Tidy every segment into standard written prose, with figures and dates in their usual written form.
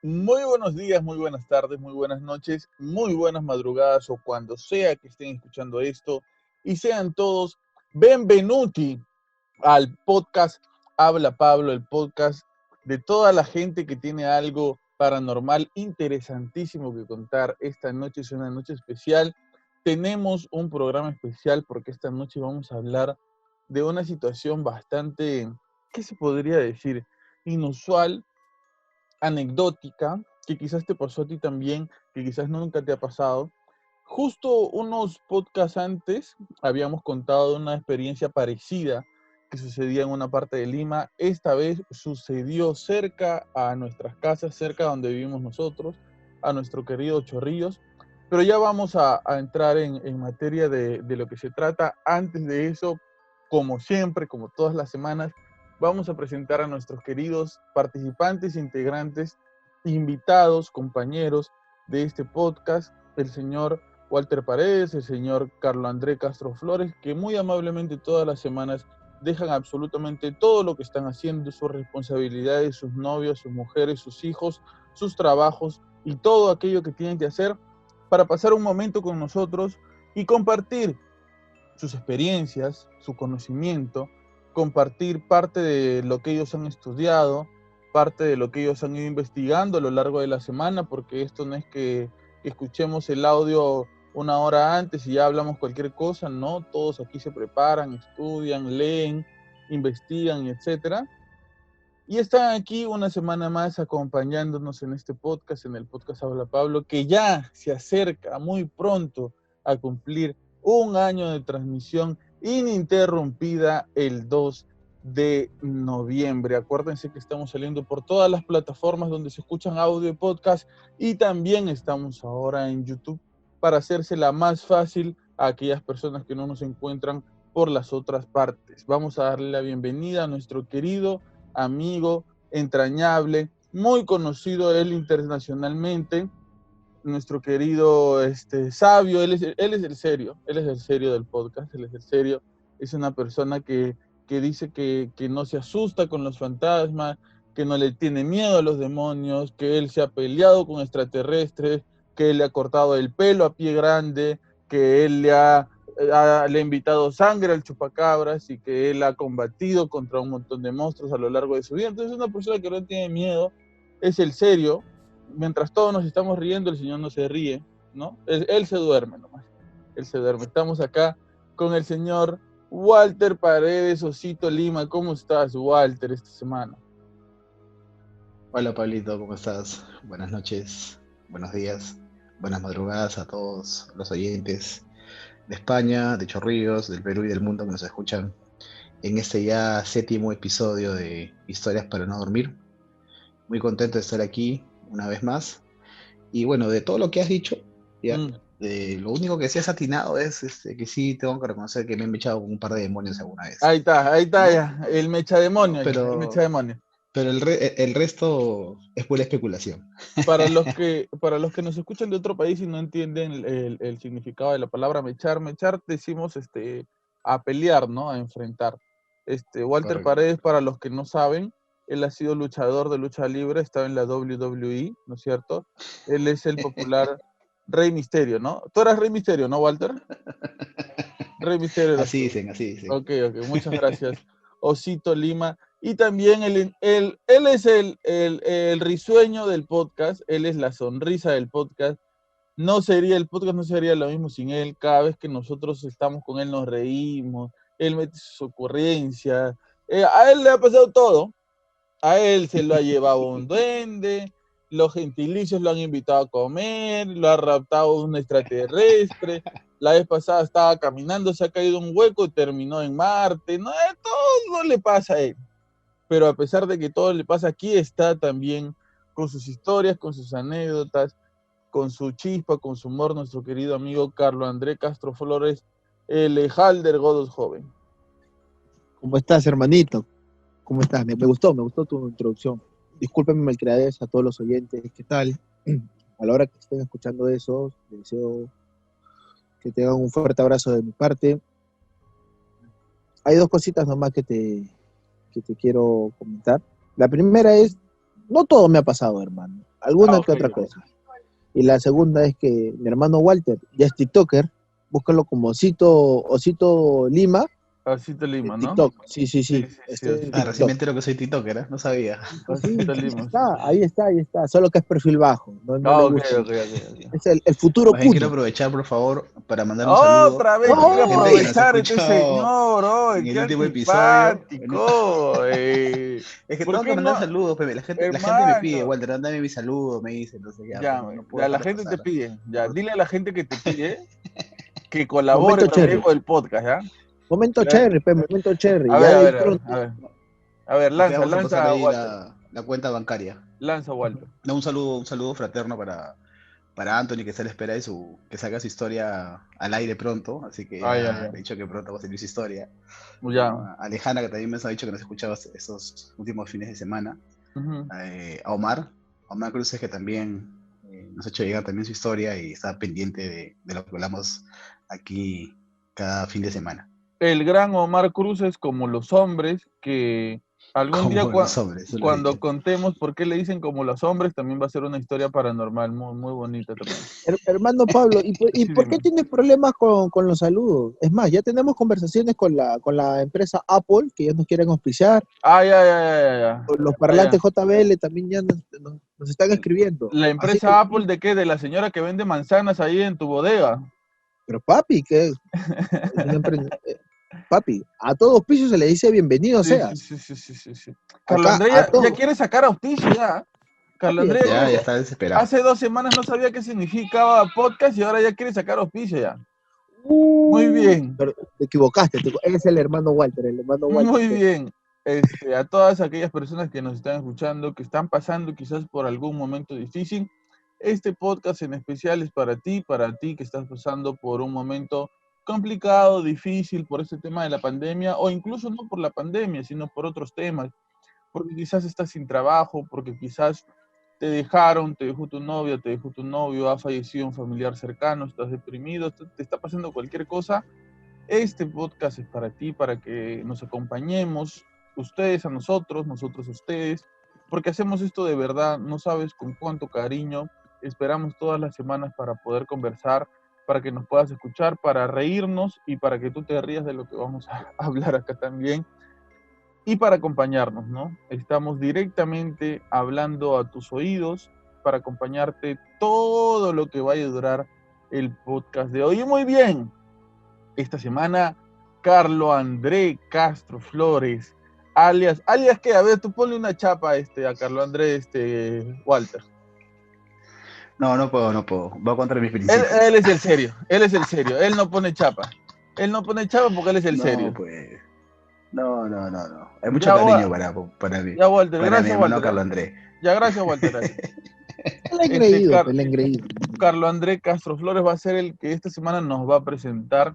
Muy buenos días, muy buenas tardes, muy buenas noches, muy buenas madrugadas o cuando sea que estén escuchando esto. Y sean todos benvenuti al podcast Habla Pablo, el podcast de toda la gente que tiene algo paranormal interesantísimo que contar. Esta noche es una noche especial. Tenemos un programa especial porque esta noche vamos a hablar de una situación bastante, ¿qué se podría decir? Inusual, anecdótica, que quizás te pasó a ti también, que quizás nunca te ha pasado. Justo unos podcasts antes habíamos contado una experiencia parecida que sucedía en una parte de Lima. Esta vez sucedió cerca a nuestras casas, cerca donde vivimos nosotros, a nuestro querido Chorrillos. Pero ya vamos a entrar en materia de lo que se trata. Antes de eso, como siempre, como todas las semanas, vamos a presentar a nuestros queridos participantes, integrantes, invitados, compañeros de este podcast, el señor Walter Paredes, el señor Carlo André Castro Flores, que muy amablemente todas las semanas dejan absolutamente todo lo que están haciendo, sus responsabilidades, sus novios, sus mujeres, sus hijos, sus trabajos y todo aquello que tienen que hacer para pasar un momento con nosotros y compartir sus experiencias, su conocimiento, compartir parte de lo que ellos han estudiado, parte de lo que ellos han ido investigando a lo largo de la semana, porque esto no es que escuchemos el audio una hora antes y ya hablamos cualquier cosa, no, todos aquí se preparan, estudian, leen, investigan, etcétera. Y están aquí una semana más acompañándonos en este podcast, en el podcast Habla Pablo, que ya se acerca muy pronto a cumplir un año de transmisión ininterrumpida el 2 de noviembre. Acuérdense que estamos saliendo por todas las plataformas donde se escuchan audio y podcast y también estamos ahora en YouTube para hacérsela más fácil a aquellas personas que no nos encuentran por las otras partes. Vamos a darle la bienvenida a nuestro querido amigo, entrañable, muy conocido él internacionalmente, nuestro querido Sabio, él es el serio del podcast, él es el serio, es una persona que dice que no se asusta con los fantasmas, que no le tiene miedo a los demonios, que él se ha peleado con extraterrestres, que él le ha cortado el pelo a pie grande, que él le ha invitado sangre al chupacabras y que él ha combatido contra un montón de monstruos a lo largo de su vida. Entonces es una persona que no tiene miedo, es el serio. Mientras todos nos estamos riendo, el señor no se ríe, ¿no? Él se duerme nomás, él se duerme. Estamos acá con el señor Walter Paredes, Osito Lima. ¿Cómo estás, Walter, esta semana? Hola Pablito, ¿cómo estás? Buenas noches, buenos días, buenas madrugadas a todos los oyentes de España, de Chorrillos, del Perú y del mundo que nos escuchan en este ya séptimo episodio de Historias para no dormir. Muy contento de estar aquí una vez más. Y bueno, de todo lo que has dicho, ya, Mm. lo único que sí has atinado es que sí tengo que reconocer que me he echado con un par de demonios alguna vez, Ahí está ¿no? ya, el ¿No? mechademonio ya, el Pero, mechademonio. pero el resto es pura especulación. Para los que nos escuchan de otro país y no entienden el significado de la palabra mechar decimos a pelear, ¿no? A enfrentar. Walter Correcto. Paredes, para los que no saben, él ha sido luchador de lucha libre, estaba en la WWE, ¿no es cierto? Él es el popular Rey Misterio, ¿no? Tú eras Rey Misterio, ¿no, Walter? Rey Misterio eras Así tú. dicen, así dicen. Ok, muchas gracias, Osito Lima. Y también él es el risueño del podcast, él es la sonrisa del podcast. El podcast no sería lo mismo sin él. Cada vez que nosotros estamos con él nos reímos, él mete sus ocurrencias. A él le ha pasado todo. A él se lo ha llevado un duende, los gentilicios lo han invitado a comer, lo ha raptado un extraterrestre. La vez pasada estaba caminando, se ha caído un hueco y terminó en Marte. No, todo le pasa a él. Pero a pesar de que todo le pasa, aquí está también con sus historias, con sus anécdotas, con su chispa, con su humor, nuestro querido amigo Carlo André Castro Flores, el Halder Godos joven. ¿Cómo estás, hermanito? ¿Cómo estás? Me gustó tu introducción. Discúlpenme, malcriadez, a todos los oyentes. ¿Qué tal? A la hora que estén escuchando eso, les deseo que tengan un fuerte abrazo de mi parte. Hay dos cositas nomás que te quiero comentar. La primera es, no todo me ha pasado, hermano. alguna Ok, que otra ok. cosa. Y la segunda es que mi hermano Walter ya es TikToker, búscalo como Osito Lima, Asito en Lima, ¿no? TikTok. Sí, sí, Sí, sí, sí, sí, está en Osito Recién me TikTok. entero que soy TikToker, ¿eh? No sabía. Sí, Asito sí, Lima, sí, sí. ahí está, solo que es perfil bajo, no Ah, le ok, gusta. ok, ok, ok. Es el futuro Más bien quiero Puno. aprovechar, por favor, para mandar un saludo Otra vez a quiere la gente que nos ha aprovechar este escuchado señor, oh, en el qué último episodio. antipático. Es que ¿Por tengo que qué mandar no, saludos, Pepe. La gente me pide, hermano? Walter, dame mi saludo, me dice, entonces ya, pues Ya, no puedo ya la dejarlo gente te pasar. pide, ya, dile a la gente que te pide que colabore Momento conmigo cherry, el podcast, ¿ya? momento Ya. cherry, momento cherry. A Ya ver, a de ver, a ver, a pronto, ver. A ver, Ok, lanza, vamos a pasar lanza, ahí Walter. la cuenta bancaria. Lanza, Walter. No, un saludo fraterno para Anthony, que está a la espera de que salga su historia al aire pronto, así que Ay, ay, ya ay. le he dicho que pronto va a salir su historia. Ya. Bueno, a Alejandra, que también me ha dicho que nos escuchaba esos últimos fines de semana. Ujú. A Omar Cruces, que también nos ha hecho llegar también su historia y está pendiente de lo que hablamos aquí cada fin de semana. El gran Omar Cruz es como los hombres que algún día Como los hombres, eso lo has cuando dicho. contemos por qué le dicen como los hombres, también va a ser una historia paranormal muy, muy bonita también. hermano Pablo, ¿y Sí, por qué dime. tienes problemas con los saludos? Es más, ya tenemos conversaciones con la empresa Apple, que ya nos quieren auspiciar. Ah, ya, ya, ya, ya, ya. Con los Ah, parlantes ya. JBL también ya nos están escribiendo. La Así que, empresa Apple de qué? De la señora que vende manzanas ahí en tu bodega. pero papi, que es una papi, a todos pisos se le dice bienvenido Sí, sí, seas. sí, sí, sí, sí, sí. Carlos Acá Andrés a ya todos. quiere sacar auspicio ya. Carlos Papi, Andrés Ya está desesperado. hace 2 semanas no sabía qué significaba podcast y ahora ya quiere sacar auspicio ya. Muy bien, pero te equivocaste, él es el hermano Walter, muy bien. A todas aquellas personas que nos están escuchando, que están pasando quizás por algún momento difícil, este podcast en especial es para ti que estás pasando por un momento complicado, difícil por este tema de la pandemia, o incluso no por la pandemia, sino por otros temas, porque quizás estás sin trabajo, porque quizás te dejaron, te dejó tu novia, te dejó tu novio, ha fallecido un familiar cercano, estás deprimido, te está pasando cualquier cosa. Este podcast es para ti, para que nos acompañemos, ustedes a nosotros, nosotros a ustedes, porque hacemos esto de verdad, no sabes con cuánto cariño, esperamos todas las semanas para poder conversar, para que nos puedas escuchar, para reírnos y para que tú te rías de lo que vamos a hablar acá también y para acompañarnos, ¿no? Estamos directamente hablando a tus oídos para acompañarte todo lo que vaya a durar el podcast de hoy. Y muy bien, esta semana, Carlo André Castro Flores, alias que, a ver, tú ponle una chapa a Carlo André, Walter. No, no puedo, no puedo. Va contra mis Él, principios. él es el serio, él no pone chapa. Él no pone chapa porque él es el No, serio. pues. No, no, no, no. Hay mucho Ya, cariño para ya Walter, mi gracias hermano Walter. Carlos Andrés. Ya, gracias Walter, gracias. Él ha Este, engreído, Car- él ha engreído. Carlo André Castro Flores va a ser el que esta semana nos va a presentar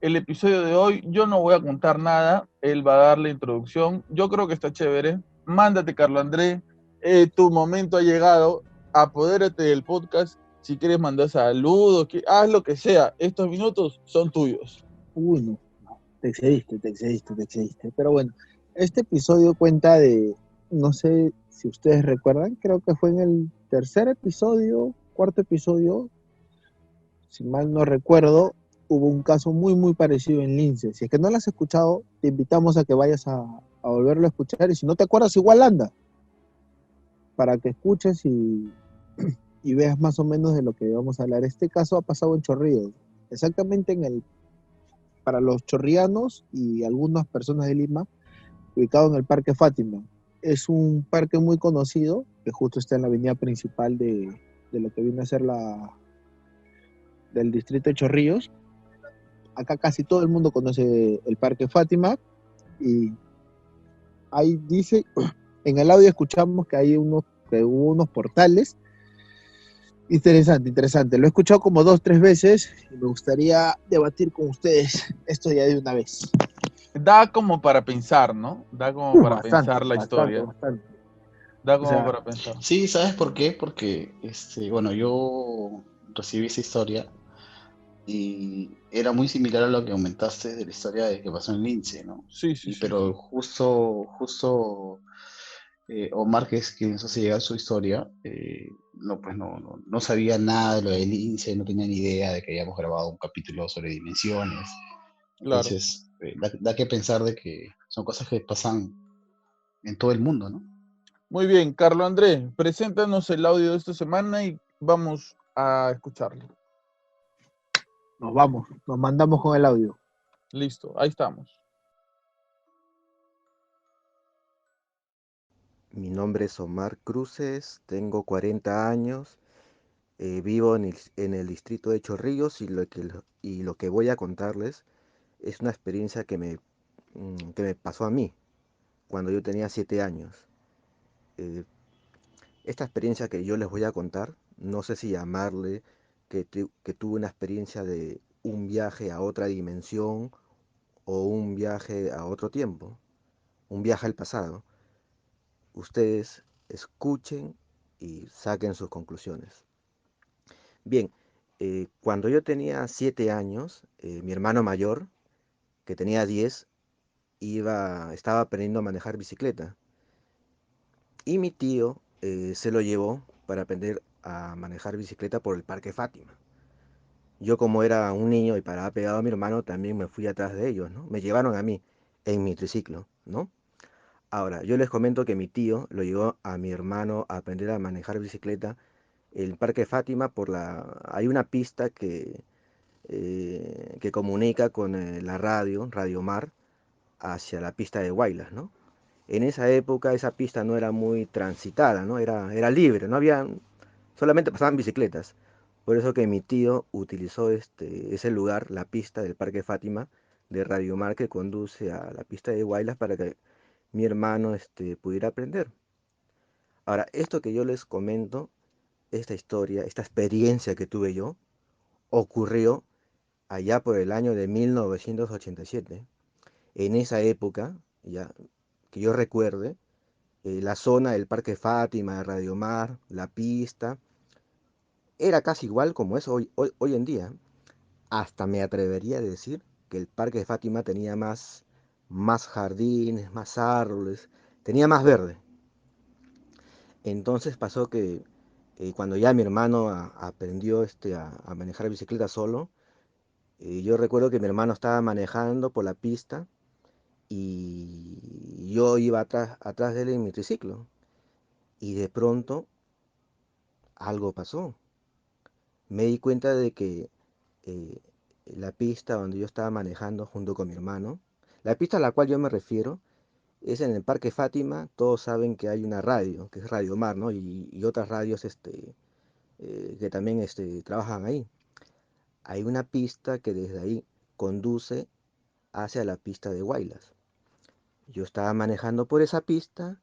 el episodio de hoy. Yo no voy a contar nada, él va a dar la introducción. Yo creo que está chévere. Mándate, Carlo André. Tu momento ha llegado. Apodérate del podcast. Si quieres mandar saludos, haz lo que sea. Estos minutos son tuyos. Uy, no, te excediste. Pero bueno, este episodio cuenta de, no sé si ustedes recuerdan, creo que fue en el tercer episodio, cuarto episodio, si mal no recuerdo, hubo un caso muy parecido en Lince. Si es que no lo has escuchado, te invitamos a que vayas a volverlo a escuchar y si no te acuerdas, igual anda, para que escuches y veas más o menos de lo que vamos a hablar. Este caso ha pasado en Chorrillos, exactamente para los chorrianos y algunas personas de Lima, ubicado en el Parque Fátima. Es un parque muy conocido, que justo está en la avenida principal de lo que viene a ser del distrito de Chorrillos. Acá casi todo el mundo conoce el Parque Fátima y ahí dice, en el audio escuchamos que hubo unos portales. Interesante. Lo he escuchado como 2, 3 veces y me gustaría debatir con ustedes esto ya de una vez. Da como para pensar, ¿no? Da como para Bastante, pensar la bastante, historia. bastante. Da O como sea, para pensar. Sí, ¿sabes por qué? Porque, bueno, yo recibí esa historia y era muy similar a lo que comentaste de la historia de que pasó en Lince, ¿no? Sí, sí, sí, sí. Pero justo Omar, que es quien nos hace llegar su historia, no, pues no sabía nada de lo del INSEE, no tenía ni idea de que habíamos grabado un capítulo sobre dimensiones. Claro. Entonces, da que pensar de que son cosas que pasan en todo el mundo, ¿no? Muy bien, Carlos Andrés, preséntanos el audio de esta semana y vamos a escucharlo. Nos vamos, nos mandamos con el audio. Listo, ahí estamos. Mi nombre es Omar Cruces, tengo 40 años, vivo en el distrito de Chorrillos y lo que voy a contarles es una experiencia que me pasó a mí cuando yo tenía 7 años. Eh, Esta experiencia que yo les voy a contar, no sé si llamarle que tuve una experiencia de un viaje a otra dimensión o un viaje a otro tiempo, un viaje al pasado. Ustedes escuchen y saquen sus conclusiones. Bien, cuando yo tenía 7 años, mi hermano mayor, que tenía 10, estaba aprendiendo a manejar bicicleta. Y mi tío se lo llevó para aprender a manejar bicicleta por el Parque Fátima. Yo como era un niño y paraba pegado a mi hermano, también me fui atrás de ellos, ¿no? Me llevaron a mí en mi triciclo, ¿no? Ahora, yo les comento que mi tío lo llevó a mi hermano a aprender a manejar bicicleta el Parque Fátima hay una pista que comunica con la Radio Mar, hacia la pista de Huaylas, ¿no? En esa época esa pista no era muy transitada, ¿no? Era libre, no había, solamente pasaban bicicletas. Por eso que mi tío utilizó ese lugar, la pista del Parque Fátima de Radio Mar que conduce a la pista de Huaylas para que mi hermano pudiera aprender. Ahora, esto que yo les comento, esta historia, esta experiencia que tuve yo, ocurrió allá por el año de 1987. En esa época, ya que yo recuerde, la zona del Parque Fátima, de Radio Mar, la pista, era casi igual como es hoy en día. Hasta me atrevería a decir que el Parque Fátima tenía más jardines, más árboles, tenía más verde. Entonces pasó que cuando ya mi hermano aprendió a manejar bicicleta solo, yo recuerdo que mi hermano estaba manejando por la pista y yo iba atrás de él en mi triciclo. Y de pronto algo pasó. Me di cuenta de que eh, la pista donde yo estaba manejando junto con mi hermano, la pista a la cual yo me refiero, es en el Parque Fátima. Todos saben que hay una radio, que es Radio Mar, ¿no? Y otras radios que también trabajan ahí. Hay una pista que desde ahí conduce hacia la pista de Huaylas. Yo estaba manejando por esa pista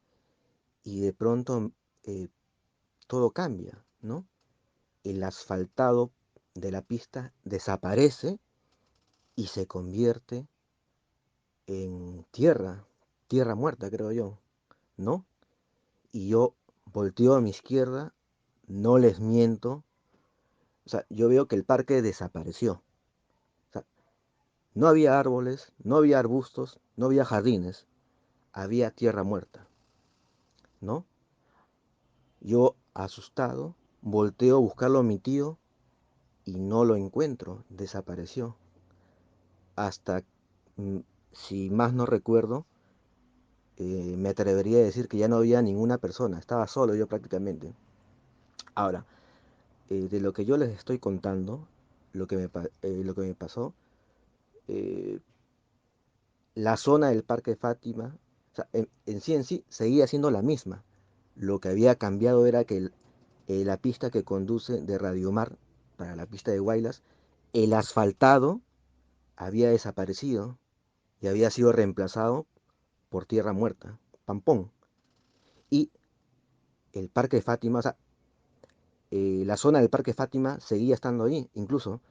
y de pronto eh, todo cambia, ¿no? El asfaltado de la pista desaparece y se convierte en tierra muerta, creo yo, ¿no? Y yo volteo a mi izquierda, no les miento, o sea, yo veo que el parque desapareció. O sea, no había árboles, no había arbustos, no había jardines, había tierra muerta, ¿no? Yo, asustado, volteo a buscarlo a mi tío y no lo encuentro, desapareció. Hasta, mm, si más no recuerdo, me atrevería a decir que ya no había ninguna persona, estaba solo yo prácticamente. Ahora, de lo que yo les estoy contando, lo que me pasó, eh, la zona del Parque Fátima, o sea, en sí seguía siendo la misma. Lo que había cambiado era que la pista que conduce de Radio Mar para la pista de Huaylas, el asfaltado había desaparecido y había sido reemplazado por tierra muerta, pampón. Y el Parque Fátima, o sea, la zona del Parque Fátima seguía estando ahí. Incluso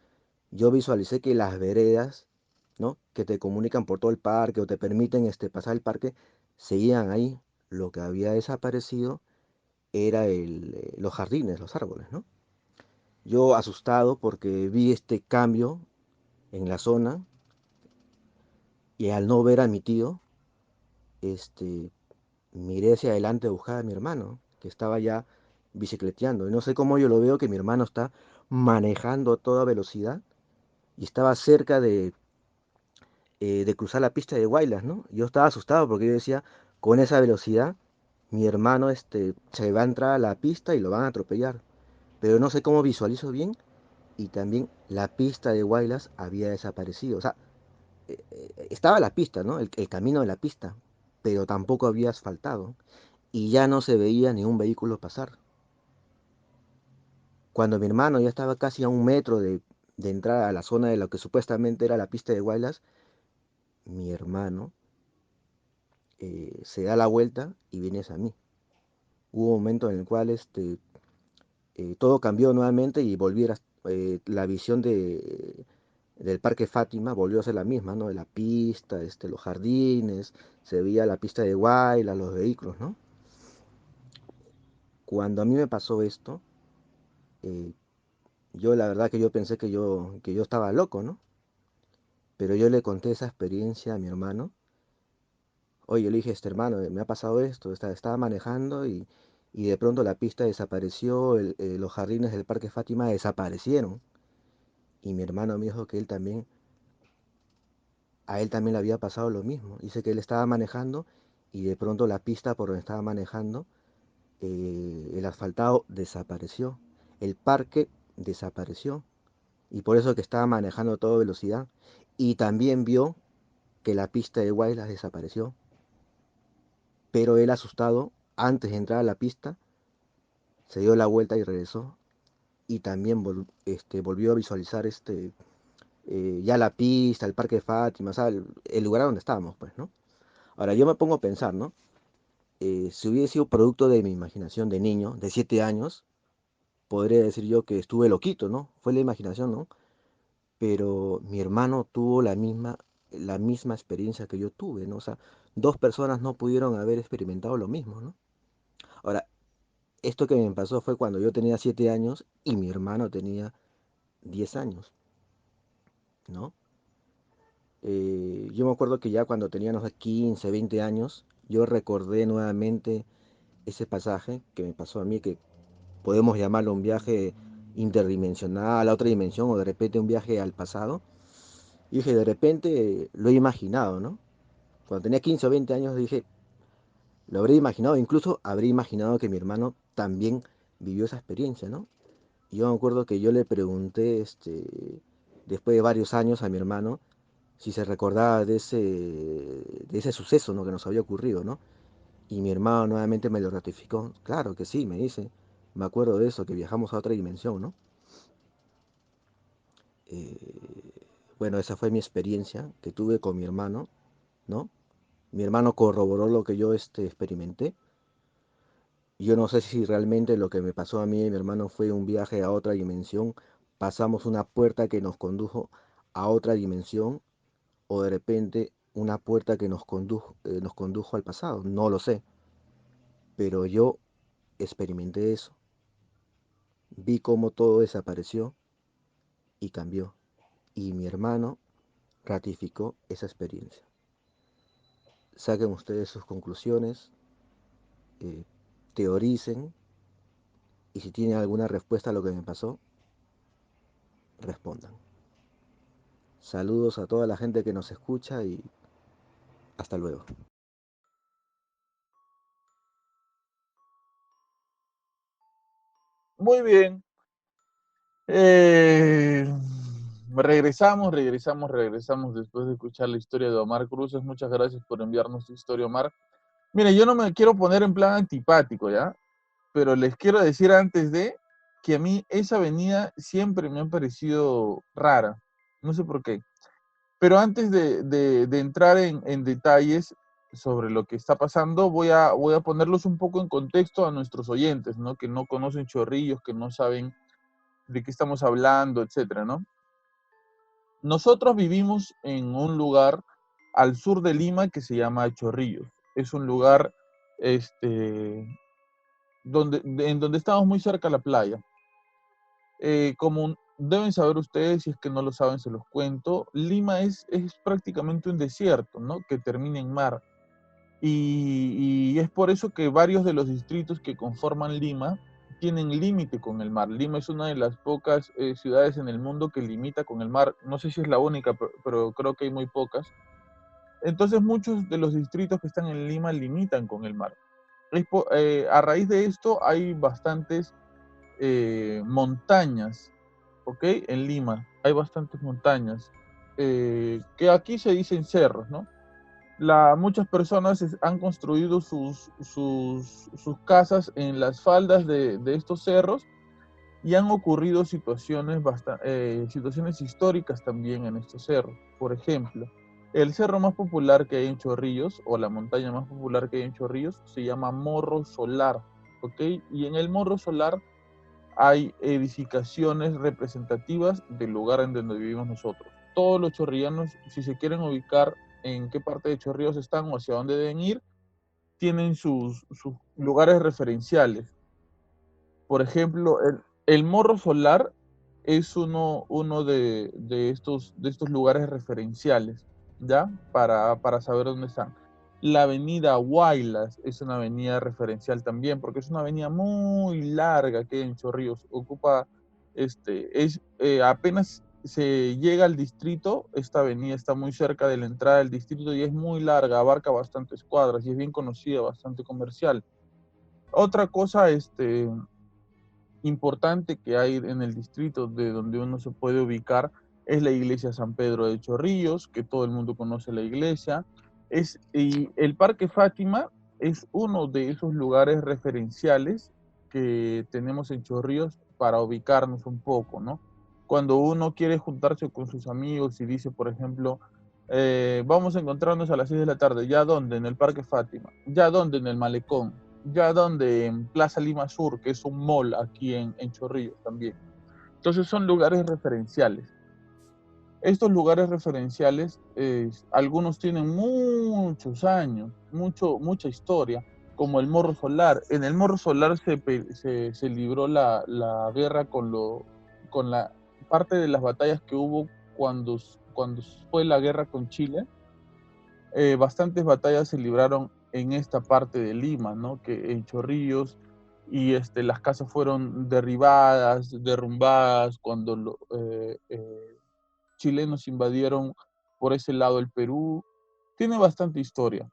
yo visualicé que las veredas, ¿no? Que te comunican por todo el parque o te permiten pasar el parque, seguían ahí. Lo que había desaparecido era los jardines, los árboles, ¿no? Yo asustado porque vi este cambio en la zona y al no ver a mi tío, este, miré hacia adelante a buscar a mi hermano, que estaba ya bicicleteando. Y no sé cómo yo lo veo que mi hermano está manejando a toda velocidad y estaba cerca de cruzar la pista de Guaylas, ¿no? Yo estaba asustado porque yo decía, con esa velocidad, mi hermano se va a entrar a la pista y lo van a atropellar. Pero no sé cómo visualizo bien y también la pista de Guaylas había desaparecido. O sea, estaba la pista, ¿no? El camino de la pista, pero tampoco había asfaltado y ya no se veía ni un vehículo pasar. Cuando mi hermano ya estaba casi a 1 metro de entrar a la zona de lo que supuestamente era la pista de Guaylas, mi hermano se da la vuelta y viene hacia mí. Hubo un momento en el cual todo cambió nuevamente y la visión del Parque Fátima volvió a ser la misma, ¿no? De la pista, los jardines, se veía la pista de Guaylas, los vehículos, ¿no? Cuando a mí me pasó esto, eh, yo la verdad que yo pensé que yo estaba loco, ¿no? Pero yo le conté esa experiencia a mi hermano. Oye, yo le dije, hermano, me ha pasado esto, estaba manejando y de pronto la pista desapareció, los jardines del Parque Fátima desaparecieron. Y mi hermano me dijo que a él también le había pasado lo mismo. Dice que él estaba manejando y de pronto la pista por donde estaba manejando, el asfaltado desapareció, el parque desapareció. Y por eso que estaba manejando a toda velocidad. Y también vio que la pista de Guaylas desapareció. Pero él asustado, antes de entrar a la pista, se dio la vuelta y regresó. Y también volvió a visualizar ya la pista, el Parque de Fátima, o sea, el lugar donde estábamos, pues, ¿no? Ahora yo me pongo a pensar, ¿no? Si hubiese sido producto de mi imaginación de niño, de 7 años, podría decir yo que estuve loquito, ¿no? Fue la imaginación, ¿no? Pero mi hermano tuvo la misma experiencia que yo tuve, ¿no? O sea, dos personas no pudieron haber experimentado lo mismo, ¿no? Ahora, esto que me pasó fue cuando yo tenía 7 años y mi hermano tenía 10 años, ¿no? Yo me acuerdo que ya cuando tenía, no sé, 15, 20 años, yo recordé nuevamente ese pasaje que me pasó a mí, que podemos llamarlo un viaje interdimensional a otra dimensión o de repente un viaje al pasado. Y dije, de repente lo he imaginado, ¿no? Cuando tenía 15 o 20 años dije, lo habré imaginado, incluso habré imaginado que mi hermano también vivió esa experiencia, ¿no? Y yo me acuerdo que yo le pregunté, después de varios años a mi hermano, si se recordaba de ese suceso, ¿no? Que nos había ocurrido, ¿no? Y mi hermano nuevamente me lo ratificó. Claro que sí, me dice. Me acuerdo de eso, que viajamos a otra dimensión, ¿no? Eh, bueno, esa fue mi experiencia que tuve con mi hermano, ¿no? Mi hermano corroboró lo que yo experimenté. Yo no sé si realmente lo que me pasó a mí y mi hermano fue un viaje a otra dimensión. Pasamos una puerta que nos condujo a otra dimensión o de repente una puerta que nos condujo al pasado. No lo sé. Pero yo experimenté eso. Vi cómo todo desapareció y cambió. Y mi hermano ratificó esa experiencia. Saquen ustedes sus conclusiones, eh, teoricen y si tienen alguna respuesta a lo que me pasó, respondan. Saludos a toda la gente que nos escucha y hasta luego. Muy bien. Eh, regresamos después de escuchar la historia de Omar Cruces. Muchas gracias por enviarnos tu historia, Omar. Mire, yo no me quiero poner en plan antipático, ¿ya? Pero les quiero decir antes de que a mí esa avenida siempre me ha parecido rara. No sé por qué. Pero antes de entrar en detalles sobre lo que está pasando, voy a ponerlos un poco en contexto a nuestros oyentes, ¿no? Que no conocen Chorrillos, que no saben de qué estamos hablando, etcétera, ¿no? Nosotros vivimos en un lugar al sur de Lima que se llama Chorrillos. Es un lugar este, en donde estamos muy cerca de la playa. Como deben saber ustedes, si es que no lo saben, se los cuento, Lima es prácticamente un desierto, ¿no? Que termina en mar. y es por eso que varios de los distritos que conforman Lima tienen límite con el mar. Lima es una de las pocas ciudades en el mundo que limita con el mar. No sé si es la única, pero creo que hay muy pocas. Entonces muchos de los distritos que están en Lima limitan con el mar. A raíz de esto hay bastantes montañas, ¿ok? En Lima hay bastantes montañas, que aquí se dicen cerros, ¿no? Muchas personas han construido sus casas en las faldas de estos cerros y han ocurrido situaciones históricas también en estos cerros. Por ejemplo, el cerro más popular que hay en Chorrillos, o la montaña más popular que hay en Chorrillos, se llama Morro Solar, ¿ok? Y en el Morro Solar hay edificaciones representativas del lugar en donde vivimos nosotros. Todos los chorrillanos, si se quieren ubicar en qué parte de Chorrillos están o hacia dónde deben ir, tienen sus lugares referenciales. Por ejemplo, el Morro Solar es uno de estos lugares referenciales, ¿ya? Para saber dónde están. La avenida Huaylas es una avenida referencial también, porque es una avenida muy larga que en Chorrillos ocupa, apenas se llega al distrito, esta avenida está muy cerca de la entrada del distrito y es muy larga, abarca bastantes cuadras y es bien conocida, bastante comercial. Otra cosa, importante que hay en el distrito de donde uno se puede ubicar es la iglesia San Pedro de Chorrillos, que todo el mundo conoce la iglesia. Y el Parque Fátima es uno de esos lugares referenciales que tenemos en Chorrillos para ubicarnos un poco, ¿no? Cuando uno quiere juntarse con sus amigos y dice, por ejemplo, vamos a encontrarnos a las 6 de la tarde, ¿ya dónde? En el Parque Fátima, ¿ya dónde? En el Malecón, ya donde en Plaza Lima Sur, que es un mall aquí en Chorrillos también. Entonces son lugares referenciales. Estos lugares referenciales, algunos tienen muchos años, mucha historia, como el Morro Solar. En el Morro Solar se libró la guerra con la parte de las batallas que hubo cuando fue la guerra con Chile. Bastantes batallas se libraron en esta parte de Lima, ¿no? Que en Chorrillos, y las casas fueron derrumbadas cuando chilenos invadieron por ese lado el Perú. Tiene bastante historia,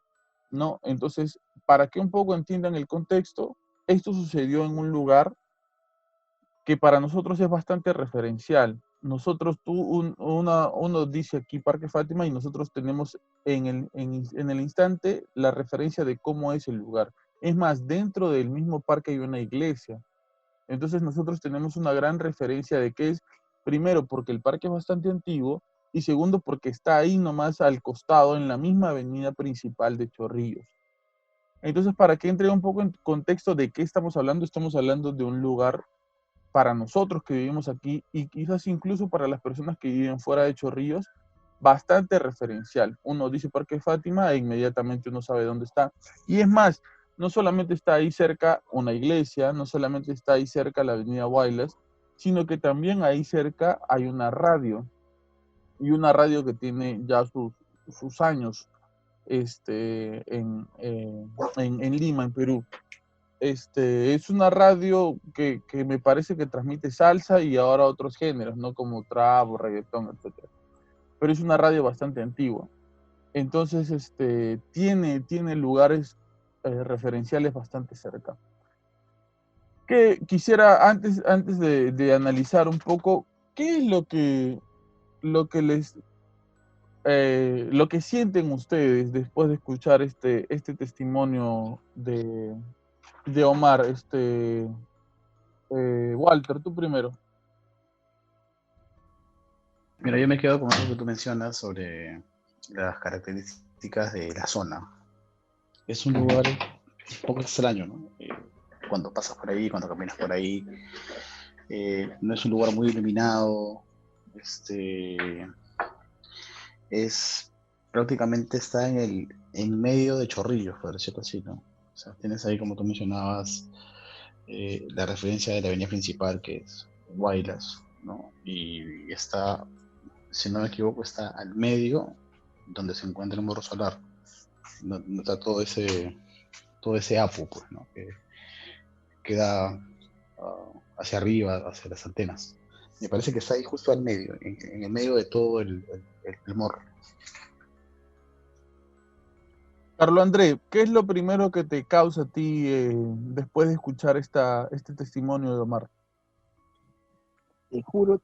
¿no? Entonces, para que un poco entiendan el contexto, esto sucedió en un lugar que para nosotros es bastante referencial. Nosotros, uno dice aquí Parque Fátima y nosotros tenemos en el instante la referencia de cómo es el lugar. Es más, dentro del mismo parque hay una iglesia. Entonces nosotros tenemos una gran referencia de qué es, primero porque el parque es bastante antiguo y segundo porque está ahí nomás al costado en la misma avenida principal de Chorrillos. Entonces, para que entre un poco en contexto de qué estamos hablando de un lugar para nosotros que vivimos aquí y quizás incluso para las personas que viven fuera de Chorrillos, bastante referencial. Uno dice Parque Fátima e inmediatamente uno sabe dónde está. Y es más, no solamente está ahí cerca una iglesia, no solamente está ahí cerca la avenida Guaylas, sino que también ahí cerca hay una radio, y una radio que tiene ya sus años en Lima, en Perú. Es una radio que me parece que transmite salsa y ahora otros géneros, ¿no? Como trap o reggaetón, etc. Pero es una radio bastante antigua. Entonces, tiene lugares referenciales bastante cerca. Que quisiera, antes de analizar un poco, ¿qué es lo que sienten ustedes después de escuchar este testimonio de Omar? Walter, tú primero. Mira, yo me quedo con algo que tú mencionas sobre las características de la zona. Es un lugar un poco extraño, ¿no? Cuando pasas por ahí, cuando caminas por ahí, no es un lugar muy iluminado, es prácticamente está en medio de Chorrillos, por decirlo así, ¿no? O sea, tienes ahí, como tú mencionabas, la referencia de la avenida principal, que es Guaylas, ¿no? Y está, si no me equivoco, está al medio donde se encuentra el Morro Solar. no está todo ese apu, pues, ¿no? Que da hacia arriba, hacia las antenas. Me parece que está ahí justo al medio, en el medio de todo el morro. Carlos André, ¿qué es lo primero que te causa a ti después de escuchar este testimonio de Omar? Te juro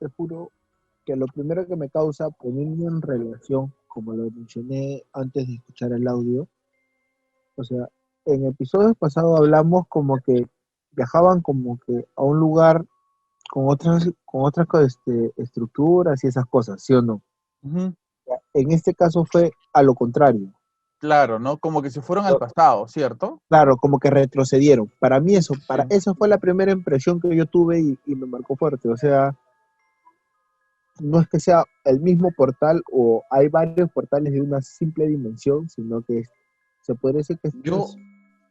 que lo primero que me causa, poniendo en relación, como lo mencioné antes de escuchar el audio, o sea, en episodios pasados hablamos como que viajaban como que a un lugar con otras estructuras y esas cosas, ¿sí o no? Ujú. En este caso fue a lo contrario. Claro, ¿no? Como que se fueron al pasado, ¿cierto? Claro, como que retrocedieron. Para mí Sí. esa fue la primera impresión que yo tuve y me marcó fuerte. O sea, no es que sea el mismo portal o hay varios portales de una simple dimensión, sino que se puede decir que esto Yo, es,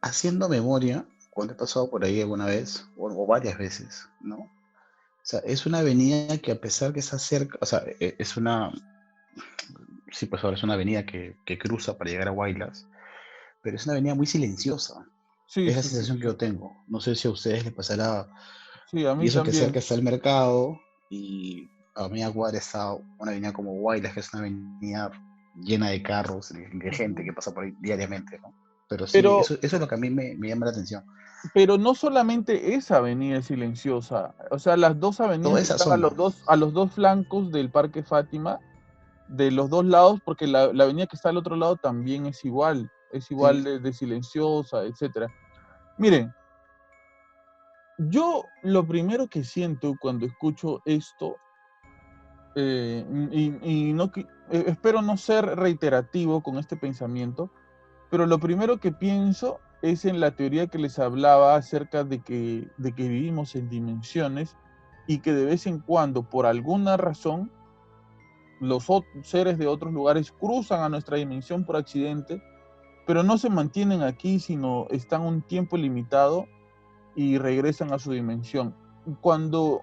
haciendo memoria, cuando he pasado por ahí alguna vez, o varias veces, ¿no? O sea, es una avenida que a pesar que está cerca, o sea, es una, sí, pues ahora es una avenida que cruza para llegar a Huaylas, pero es una avenida muy silenciosa. Sí, Es la sí, sí, sensación que sí. yo tengo. No sé si a ustedes les pasará. Sí, a Y mí eso que cerca también. está el mercado y a media cuadra está una avenida como Guaylas, que es una avenida llena de carros, de gente Ujú. que pasa por ahí diariamente, ¿no? Pero sí, Pero, eso es lo que a mí me llama la atención. pero no solamente esa avenida es silenciosa. O sea, las dos avenidas Toda que esa están zona, a los dos flancos del Parque Fátima, de los dos lados, porque la avenida que está al otro lado también es igual sí. de silenciosa, etcétera. Miren, yo lo primero que siento cuando escucho esto, y no, espero no ser reiterativo con este pensamiento, pero lo primero que pienso es en la teoría que les hablaba acerca de que vivimos en dimensiones y que de vez en cuando, por alguna razón, los seres de otros lugares cruzan a nuestra dimensión por accidente, pero no se mantienen aquí, sino están un tiempo limitado y regresan a su dimensión. Cuando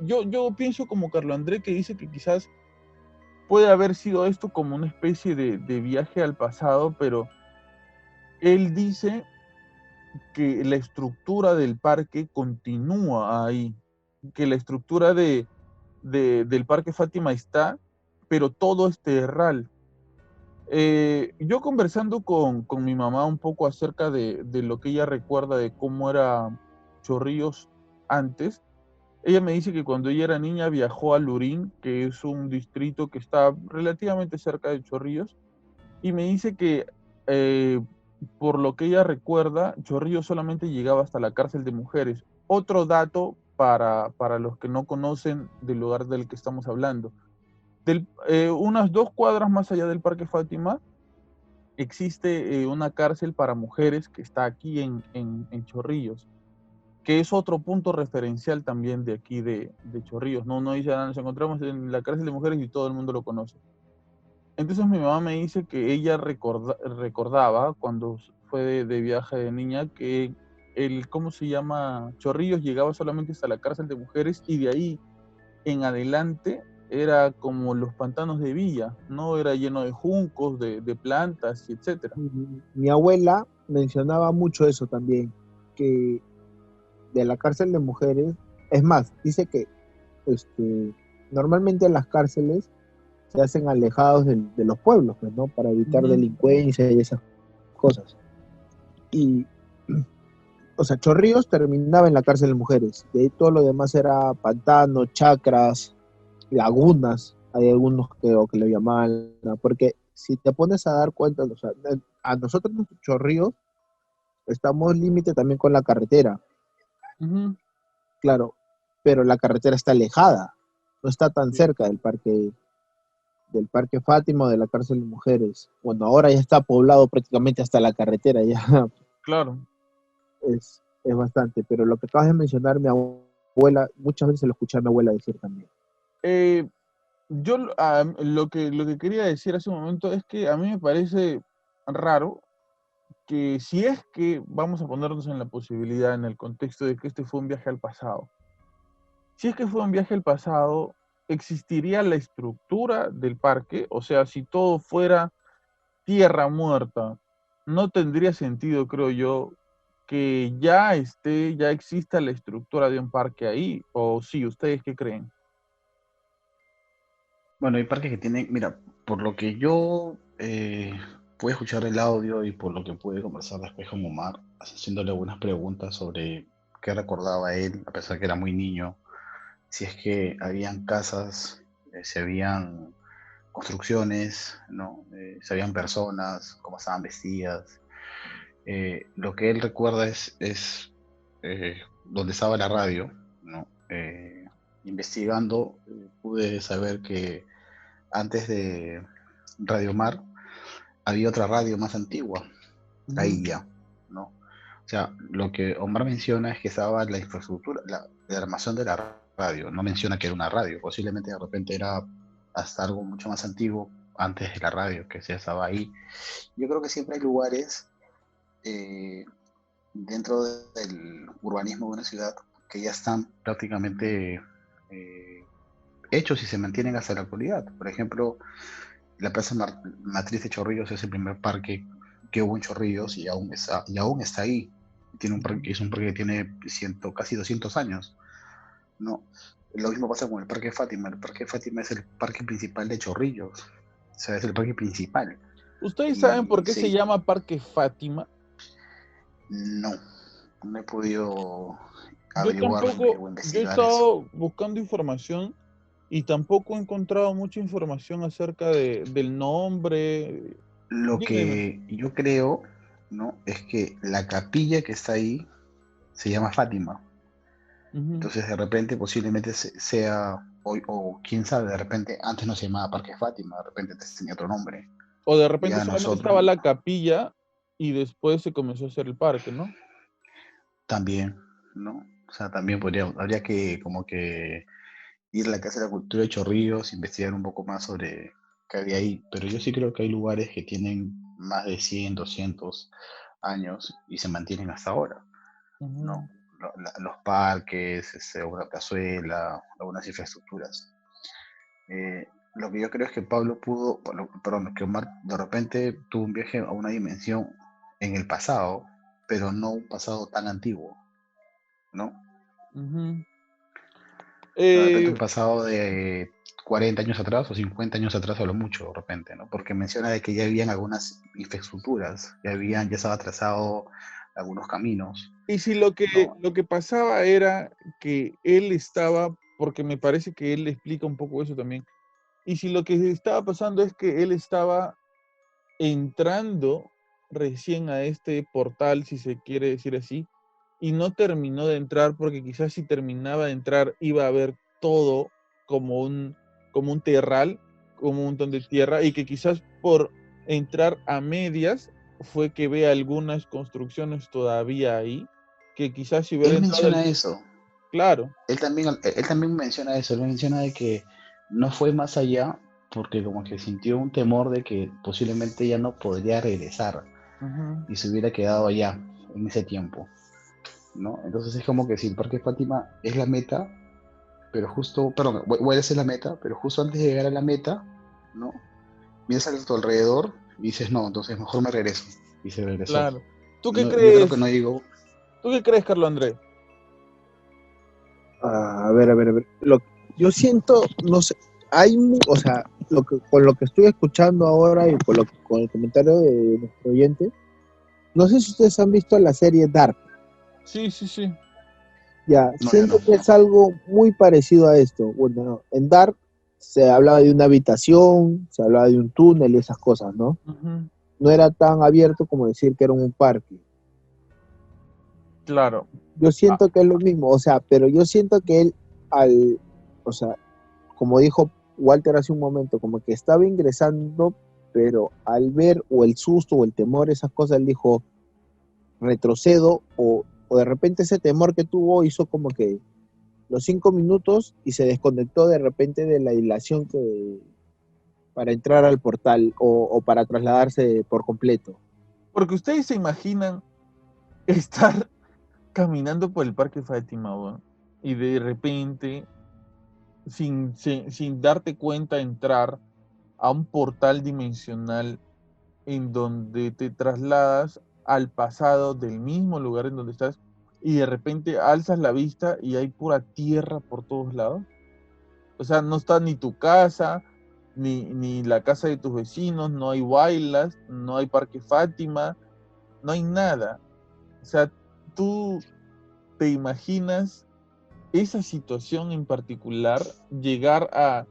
yo pienso como Carlos André, que dice que quizás puede haber sido esto como una especie de viaje al pasado, pero él dice que la estructura del parque continúa ahí, que la estructura del Parque Fátima está, pero todo es terral. Yo conversando con mi mamá un poco acerca de lo que ella recuerda de cómo era Chorrillos antes, ella me dice que cuando ella era niña viajó a Lurín, que es un distrito que está relativamente cerca de Chorrillos, y me dice que eh, por lo que ella recuerda, Chorrillos solamente llegaba hasta la cárcel de mujeres. Otro dato para los que no conocen del lugar del que estamos hablando. Unas 2 cuadras más allá del Parque Fátima existe una cárcel para mujeres que está aquí en Chorrillos, que es otro punto referencial también de aquí de Chorrillos. No dice, nos encontramos en la cárcel de mujeres y todo el mundo lo conoce. Entonces mi mamá me dice que ella recordaba cuando fue de viaje de niña que ¿cómo se llama? Chorrillos llegaba solamente hasta la cárcel de mujeres y de ahí en adelante era como los pantanos de Villa, ¿no? Era lleno de juncos, de plantas, y etcétera. mi abuela mencionaba mucho eso también, que de la cárcel de mujeres, es más, dice que normalmente las cárceles se hacen alejados de los pueblos, pues, ¿no? Para evitar Ujú. delincuencia y esas cosas. Y, o sea, Chorrillos terminaba en la cárcel de mujeres. De ahí todo lo demás era pantano, chacras, lagunas. Hay algunos que lo llaman, ¿no? Porque si te pones a dar cuenta, o sea, a nosotros en Chorrillos estamos límite también con la carretera, Ujú. claro, pero la carretera está alejada, no está tan Sí, cerca del Parque Fátima o de la cárcel de mujeres. Bueno, ahora ya está poblado prácticamente hasta la carretera, ya claro. es bastante, pero lo que acabas de mencionar, mi abuela, muchas veces lo escuché a mi abuela decir también. Eh, lo que quería decir hace un momento es que a mí me parece raro que si es que vamos a ponernos en la posibilidad, en el contexto de que este fue un viaje al pasado, si es que fue un viaje al pasado, existiría la estructura del parque, o sea, si todo fuera tierra muerta, no tendría sentido, creo yo, que ya exista la estructura de un parque ahí, o sí, ¿ustedes qué creen? Bueno, hay parques que tienen, mira, por lo que yo pude escuchar el audio y por lo que pude conversar después con Omar, haciéndole algunas preguntas sobre qué recordaba él, a pesar que era muy niño, si es que habían casas, si habían construcciones, ¿no? Si habían personas, cómo estaban vestidas. Lo que él recuerda es donde estaba la radio, ¿no? Investigando, pude saber que antes de Radio Mar había otra radio más antigua, Ujú. ahí ya, ¿no? O sea, lo que Omar menciona es que estaba la infraestructura, la armación de la radio, no menciona que era una radio, posiblemente de repente era hasta algo mucho más antiguo antes de la radio, que ya estaba ahí. Yo creo que siempre hay lugares eh, dentro del urbanismo de una ciudad que ya están prácticamente eh, hechos y se mantienen hasta la actualidad. Por ejemplo, la Plaza Matriz de Chorrillos es el primer parque que hubo en Chorrillos y aún está ahí. Tiene un parque, es un parque que tiene casi 200 años, ¿no? Lo mismo pasa con el Parque Fátima. El Parque Fátima es el parque principal de Chorrillos. O sea, es el parque principal. ¿Ustedes saben por Y qué se sí, llama Parque Fátima? no, no he podido Yo averiguar tampoco, o yo he investigar eso. estado buscando información y tampoco he encontrado mucha información acerca del nombre. Lo Díganme. que yo creo, ¿no? Es que la capilla que está ahí se llama Fátima. Ujú. Entonces, de repente, posiblemente sea, o quién sabe, de repente, antes no se llamaba Parque Fátima, de repente antes tenía otro nombre. O de repente Ya solamente nosotros estaba la capilla y después se comenzó a hacer el parque, ¿no? también, ¿no? O sea, también habría que como que ir a la Casa de la Cultura de Chorrillos, investigar un poco más sobre qué había ahí. Pero yo sí creo que hay lugares que tienen más de 100 200 años y se mantienen hasta ahora, Ujú. ¿no? Los parques, una plazuela, algunas infraestructuras. Lo que yo creo es que Pablo perdón, que Omar de repente tuvo un viaje a una dimensión en el pasado, pero no un pasado tan antiguo, ¿no? Ujú. O sea, de repente Eh, un pasado de 40 años atrás o 50 años atrás a lo mucho, de repente, ¿no? Porque menciona de que ya habían algunas infraestructuras, ya estaba trazado algunos caminos, y si lo que, ¿no? lo que pasaba era que él estaba, porque me parece que él explica un poco eso también, y si lo que estaba pasando es que él estaba entrando recién a este portal, si se quiere decir así, y no terminó de entrar porque quizás si terminaba de entrar iba a ver todo como como un terral, como un montón de tierra, y que quizás por entrar a medias fue que ve algunas construcciones todavía ahí, que quizás si hubiera Él entrado menciona eso, claro. él también menciona eso, él menciona de que no fue más allá porque como que sintió un temor de que posiblemente ya no podría regresar Ujú. y se hubiera quedado allá en ese tiempo, ¿no? Entonces es como que si el Parque Fátima es la meta, pero justo, perdón, voy a decir la meta, pero justo antes de llegar a la meta, ¿no? Miras a tu alrededor y dices, no, entonces mejor me regreso. Y se regresó. Claro. ¿Tú qué No, yo creo que crees? no digo, ¿Tú qué crees, Carlos Andrés? A ver, a ver, a ver. Yo siento, no sé, o sea, con lo que estoy escuchando ahora y con el comentario de nuestro oyente, no sé si ustedes han visto la serie Dark. Sí, sí, sí. Ya, no, yo siento no. que es algo muy parecido a esto. Bueno, en Dark se hablaba de una habitación, se hablaba de un túnel y esas cosas, ¿no? Ujú. No era tan abierto como decir que era un parque. Claro. Yo Ah, siento que es lo mismo, o sea, pero yo siento que él, o sea, como dijo Walter hace un momento, como que estaba ingresando, pero al ver o el susto o el temor, esas cosas, él dijo, retrocedo, o de repente ese temor que tuvo hizo como que los 5 minutos y se desconectó de repente de la dilación para entrar al portal o para trasladarse por completo. porque ustedes se imaginan estar caminando por el Parque Fátima, weón, y de repente, sin darte cuenta, entrar a un portal dimensional en donde te trasladas al pasado del mismo lugar en donde estás y de repente alzas la vista y hay pura tierra por todos lados? O sea, no está ni tu casa, ni la casa de tus vecinos, no hay Guaylas, no hay Parque Fátima, no hay nada. O sea, tú te imaginas esa situación en particular, llegar a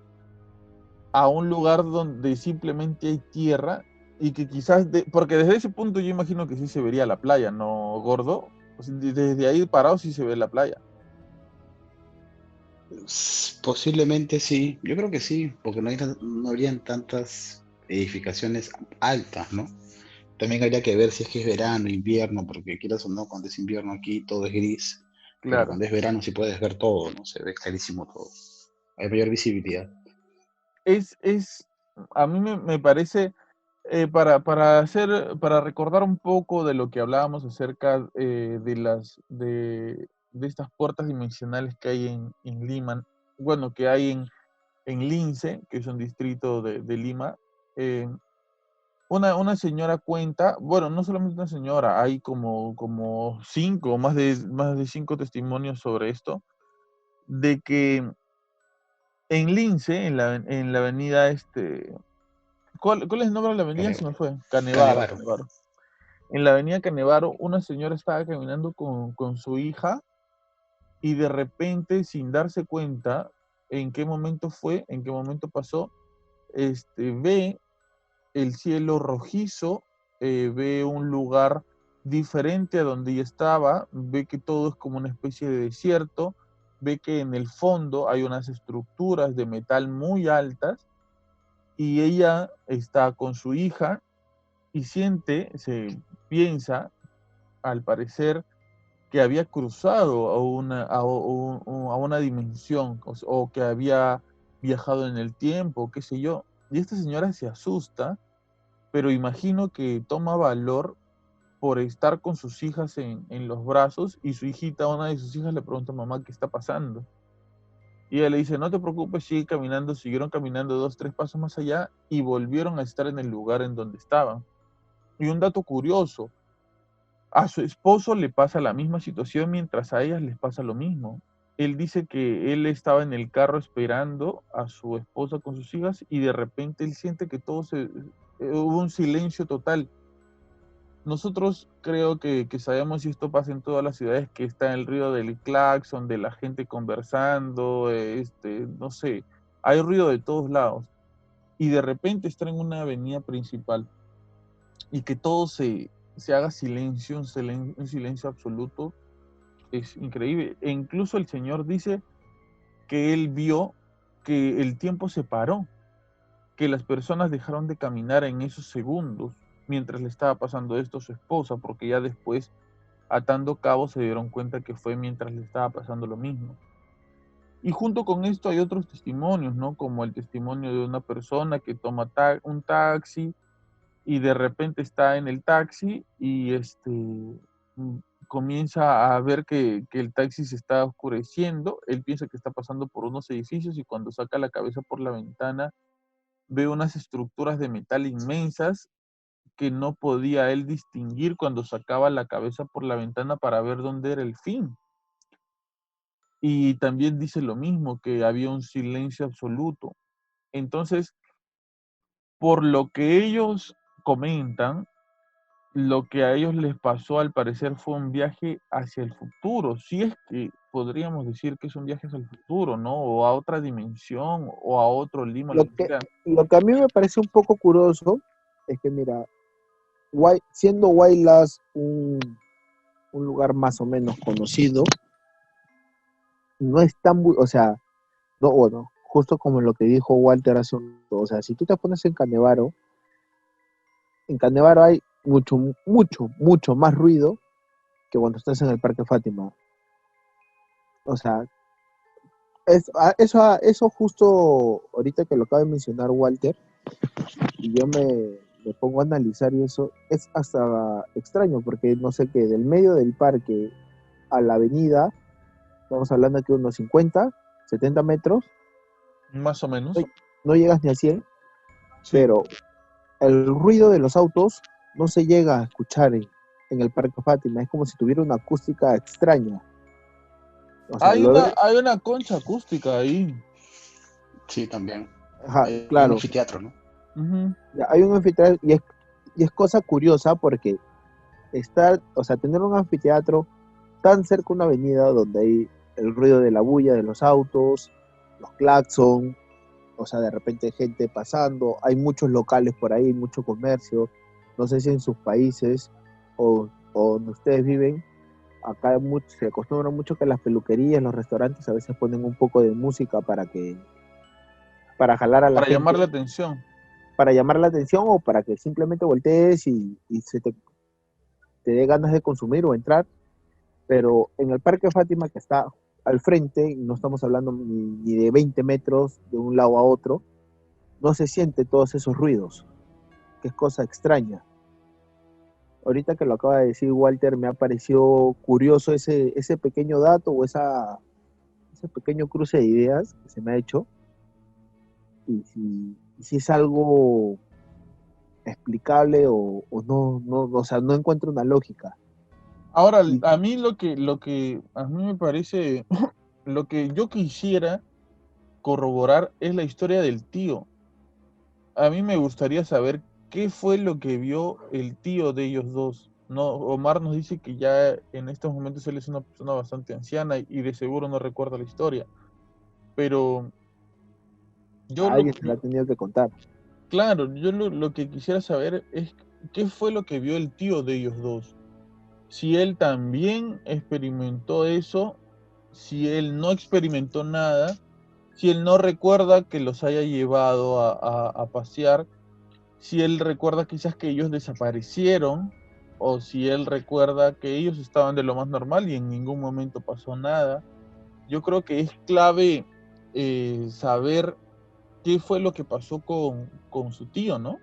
un lugar donde simplemente hay tierra y que quizás, porque desde ese punto yo imagino que sí se vería la playa, ¿no, gordo? O sea, desde ahí parado sí se ve la playa. Posiblemente sí, yo creo que sí, porque no habrían tantas edificaciones altas, ¿no? También habría que ver si es que es verano, invierno, porque quieras o no, cuando es invierno aquí todo es gris, pero Claro. cuando es verano sí puedes ver todo, ¿no? Se ve clarísimo todo. Hay mayor visibilidad. Es, a mí me parece, para recordar un poco de lo que hablábamos acerca de estas puertas dimensionales que hay en Lima, bueno, que hay en Lince, que es un distrito de Lima. eh, una señora cuenta, bueno, no solamente una señora, hay como cinco, más de cinco testimonios sobre esto, de que en Lince, en la avenida, ¿cuál es el nombre de la avenida? Se me fue. Canevaro, Canevaro. Canevaro. En la avenida Canevaro, una señora estaba caminando con su hija y de repente, sin darse cuenta en qué momento fue, en qué momento pasó, ve el cielo rojizo, ve un lugar diferente a donde ella estaba, ve que todo es como una especie de desierto, ve que en el fondo hay unas estructuras de metal muy altas y ella está con su hija y se piensa, al parecer, que había cruzado a una dimensión o que había viajado en el tiempo, qué sé yo. Y esta señora se asusta, pero imagino que toma valor por estar con sus hijas en los brazos y su hijita, una de sus hijas le pregunta a mamá qué está pasando. Y ella le dice, no te preocupes, sigue caminando. Siguieron caminando 2, 3 pasos más allá y volvieron a estar en el lugar en donde estaban. Y un dato curioso, a su esposo le pasa la misma situación mientras a ellas les pasa lo mismo. Él dice que él estaba en el carro esperando a su esposa con sus hijas y de repente él siente que hubo un silencio total. Nosotros creo que sabemos, y esto pasa en todas las ciudades, que está el ruido del claxon, de la gente conversando, no sé, hay ruido de todos lados. Y de repente estar en una avenida principal y que todo se haga silencio, un silencio absoluto, es increíble. E incluso el Señor dice que él vio que el tiempo se paró, que las personas dejaron de caminar en esos segundos mientras le estaba pasando esto a su esposa, porque ya después, atando cabos, se dieron cuenta que fue mientras le estaba pasando lo mismo. Y junto con esto hay otros testimonios, ¿no? Como el testimonio de una persona que toma un taxi y de repente está en el taxi y mm, comienza a ver que el taxi se está oscureciendo. Él piensa que está pasando por unos edificios y cuando saca la cabeza por la ventana ve unas estructuras de metal inmensas que no podía él distinguir cuando sacaba la cabeza por la ventana para ver dónde era el fin. Y también dice lo mismo, que había un silencio absoluto. Entonces, por lo que ellos comentan, lo que a ellos les pasó al parecer fue un viaje hacia el futuro, si es que podríamos decir que es un viaje hacia el futuro, ¿no? O a otra dimensión, o a otro Lima, Lo lo que que, sea. lo que a mí me parece un poco curioso es que, mira, siendo Huaylas un lugar más o menos conocido, no es tan, o sea, no, bueno, justo como lo que dijo Walter hace un rato, o sea, si tú te pones en Canevaro hay mucho, mucho, mucho más ruido que cuando estás en el Parque Fátima. O sea, eso justo ahorita que lo acaba de mencionar Walter, y yo me pongo a analizar y eso es hasta extraño, porque no sé qué, del medio del parque a la avenida, estamos hablando de que unos 50, 70 metros, Más o no, menos, no llegas ni a 100, sí. pero el ruido de los autos no se llega a escuchar en el Parque Fátima, es como si tuviera una acústica extraña. O sea, Hay una concha acústica ahí. Sí, también. ajá, Hay un claro, anfiteatro, ¿no? Ujú. ya, hay un anfiteatro y es cosa curiosa porque o sea, tener un anfiteatro tan cerca de una avenida donde hay el ruido de la bulla de los autos, los claxon, o sea, de repente gente pasando, hay muchos locales por ahí, mucho comercio, no sé si en sus países o donde ustedes viven, acá se acostumbra mucho que las peluquerías, los restaurantes a veces ponen un poco de música para jalar a la Para llamar la gente, atención. para llamar la atención o para que simplemente voltees y te dé ganas de consumir o entrar, pero en el Parque Fátima que está al frente, no estamos hablando ni de 20 metros de un lado a otro, no se siente todos esos ruidos, que es cosa extraña. Ahorita que lo acaba de decir Walter, me ha parecido curioso ese pequeño dato o ese pequeño cruce de ideas que se me ha hecho, y si es algo explicable o no, o sea, no encuentro una lógica. Ahora, Y a mí lo que a mí me parece, lo que yo quisiera corroborar es la historia del tío. A mí me gustaría saber qué fue lo que vio el tío de ellos dos. No, Omar nos dice que ya en estos momentos él es una persona bastante anciana y de seguro no recuerda la historia. Pero yo a lo alguien se la que, ha tenido que contar. claro, yo lo que quisiera saber es qué fue lo que vio el tío de ellos dos. Si él también experimentó eso, si él no experimentó nada, si él no recuerda que los haya llevado a pasear, si él recuerda quizás que ellos desaparecieron, o si él recuerda que ellos estaban de lo más normal y en ningún momento pasó nada. Yo creo que es clave saber qué fue lo que pasó con su tío, ¿no?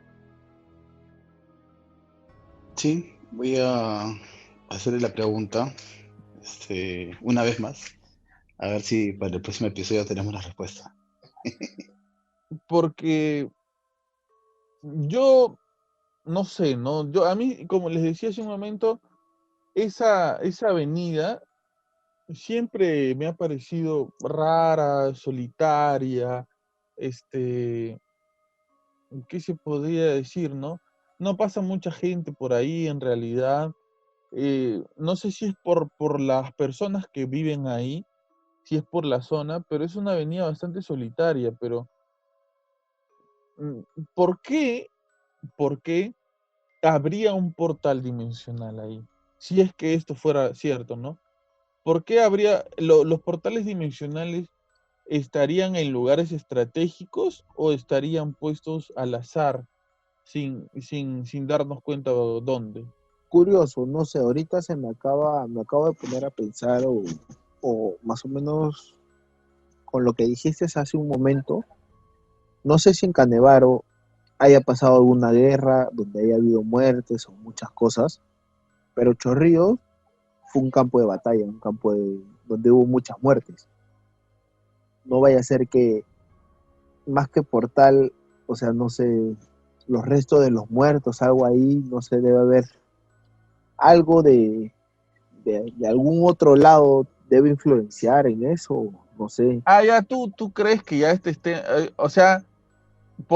Sí, voy a hacerle la pregunta una vez más, a ver si para el próximo episodio tenemos la respuesta. Porque yo no sé, ¿no? Yo a mí, como les decía hace un momento, esa avenida siempre me ha parecido rara, solitaria, este, ¿qué se podría decir, no? No pasa mucha gente por ahí en realidad. No sé si es por las personas que viven ahí, si es por la zona, pero es una avenida bastante solitaria. Pero, mm, ¿por qué, por qué habría un portal dimensional ahí? Si es que esto fuera cierto, ¿no? ¿Por qué habría los portales dimensionales estarían en lugares estratégicos o estarían puestos al azar sin darnos cuenta dónde? Curioso, no sé, ahorita me acabo de poner a pensar o más o menos con lo que dijiste hace un momento, no sé si en Canevaro haya pasado alguna guerra donde haya habido muertes o muchas cosas, pero Chorrillos fue un campo de batalla, donde hubo muchas muertes. No vaya a ser que más que portal, o sea, no sé, los restos de los muertos, algo ahí, no sé, debe haber algo de algún otro lado debe influenciar en eso, no sé. Ah, ya tú crees que ya o sea,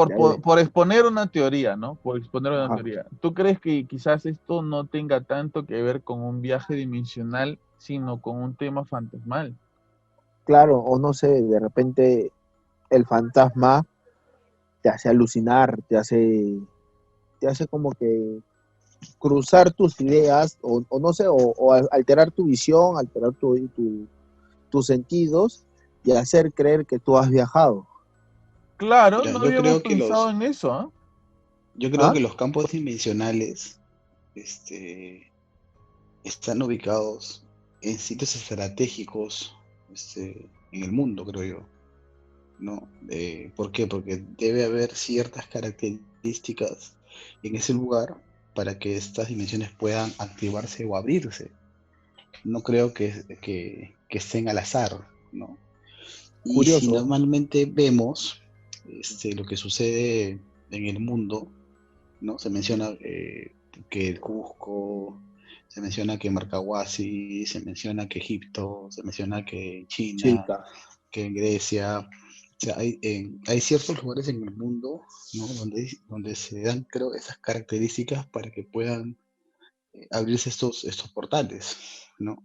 Ya, ya, por exponer una teoría, ¿no? Por exponer una ajá. teoría. ¿Tú crees que quizás esto no tenga tanto que ver con un viaje dimensional, sino con un tema fantasmal? Claro, o no sé, de repente el fantasma te hace alucinar, te hace como que cruzar tus ideas, o no sé, o alterar tu visión, alterar tus sentidos y hacer creer que tú has viajado. Claro, Mira, no habíamos pensado en eso, ¿ah? yo creo ¿Ah? que los campos dimensionales están ubicados en sitios estratégicos en el mundo, creo yo, ¿no? ¿Por qué? Porque debe haber ciertas características en ese lugar para que estas dimensiones puedan activarse o abrirse. No creo que estén al azar, ¿no? Y si Curioso. normalmente vemos lo que sucede en el mundo, ¿no? Se menciona que el Cusco, se menciona que Marcahuasi, se menciona que Egipto, se menciona que China, Chica. que en Grecia. O sea, hay ciertos lugares en el mundo, ¿no? donde se dan, creo, esas características para que puedan abrirse estos portales, ¿no?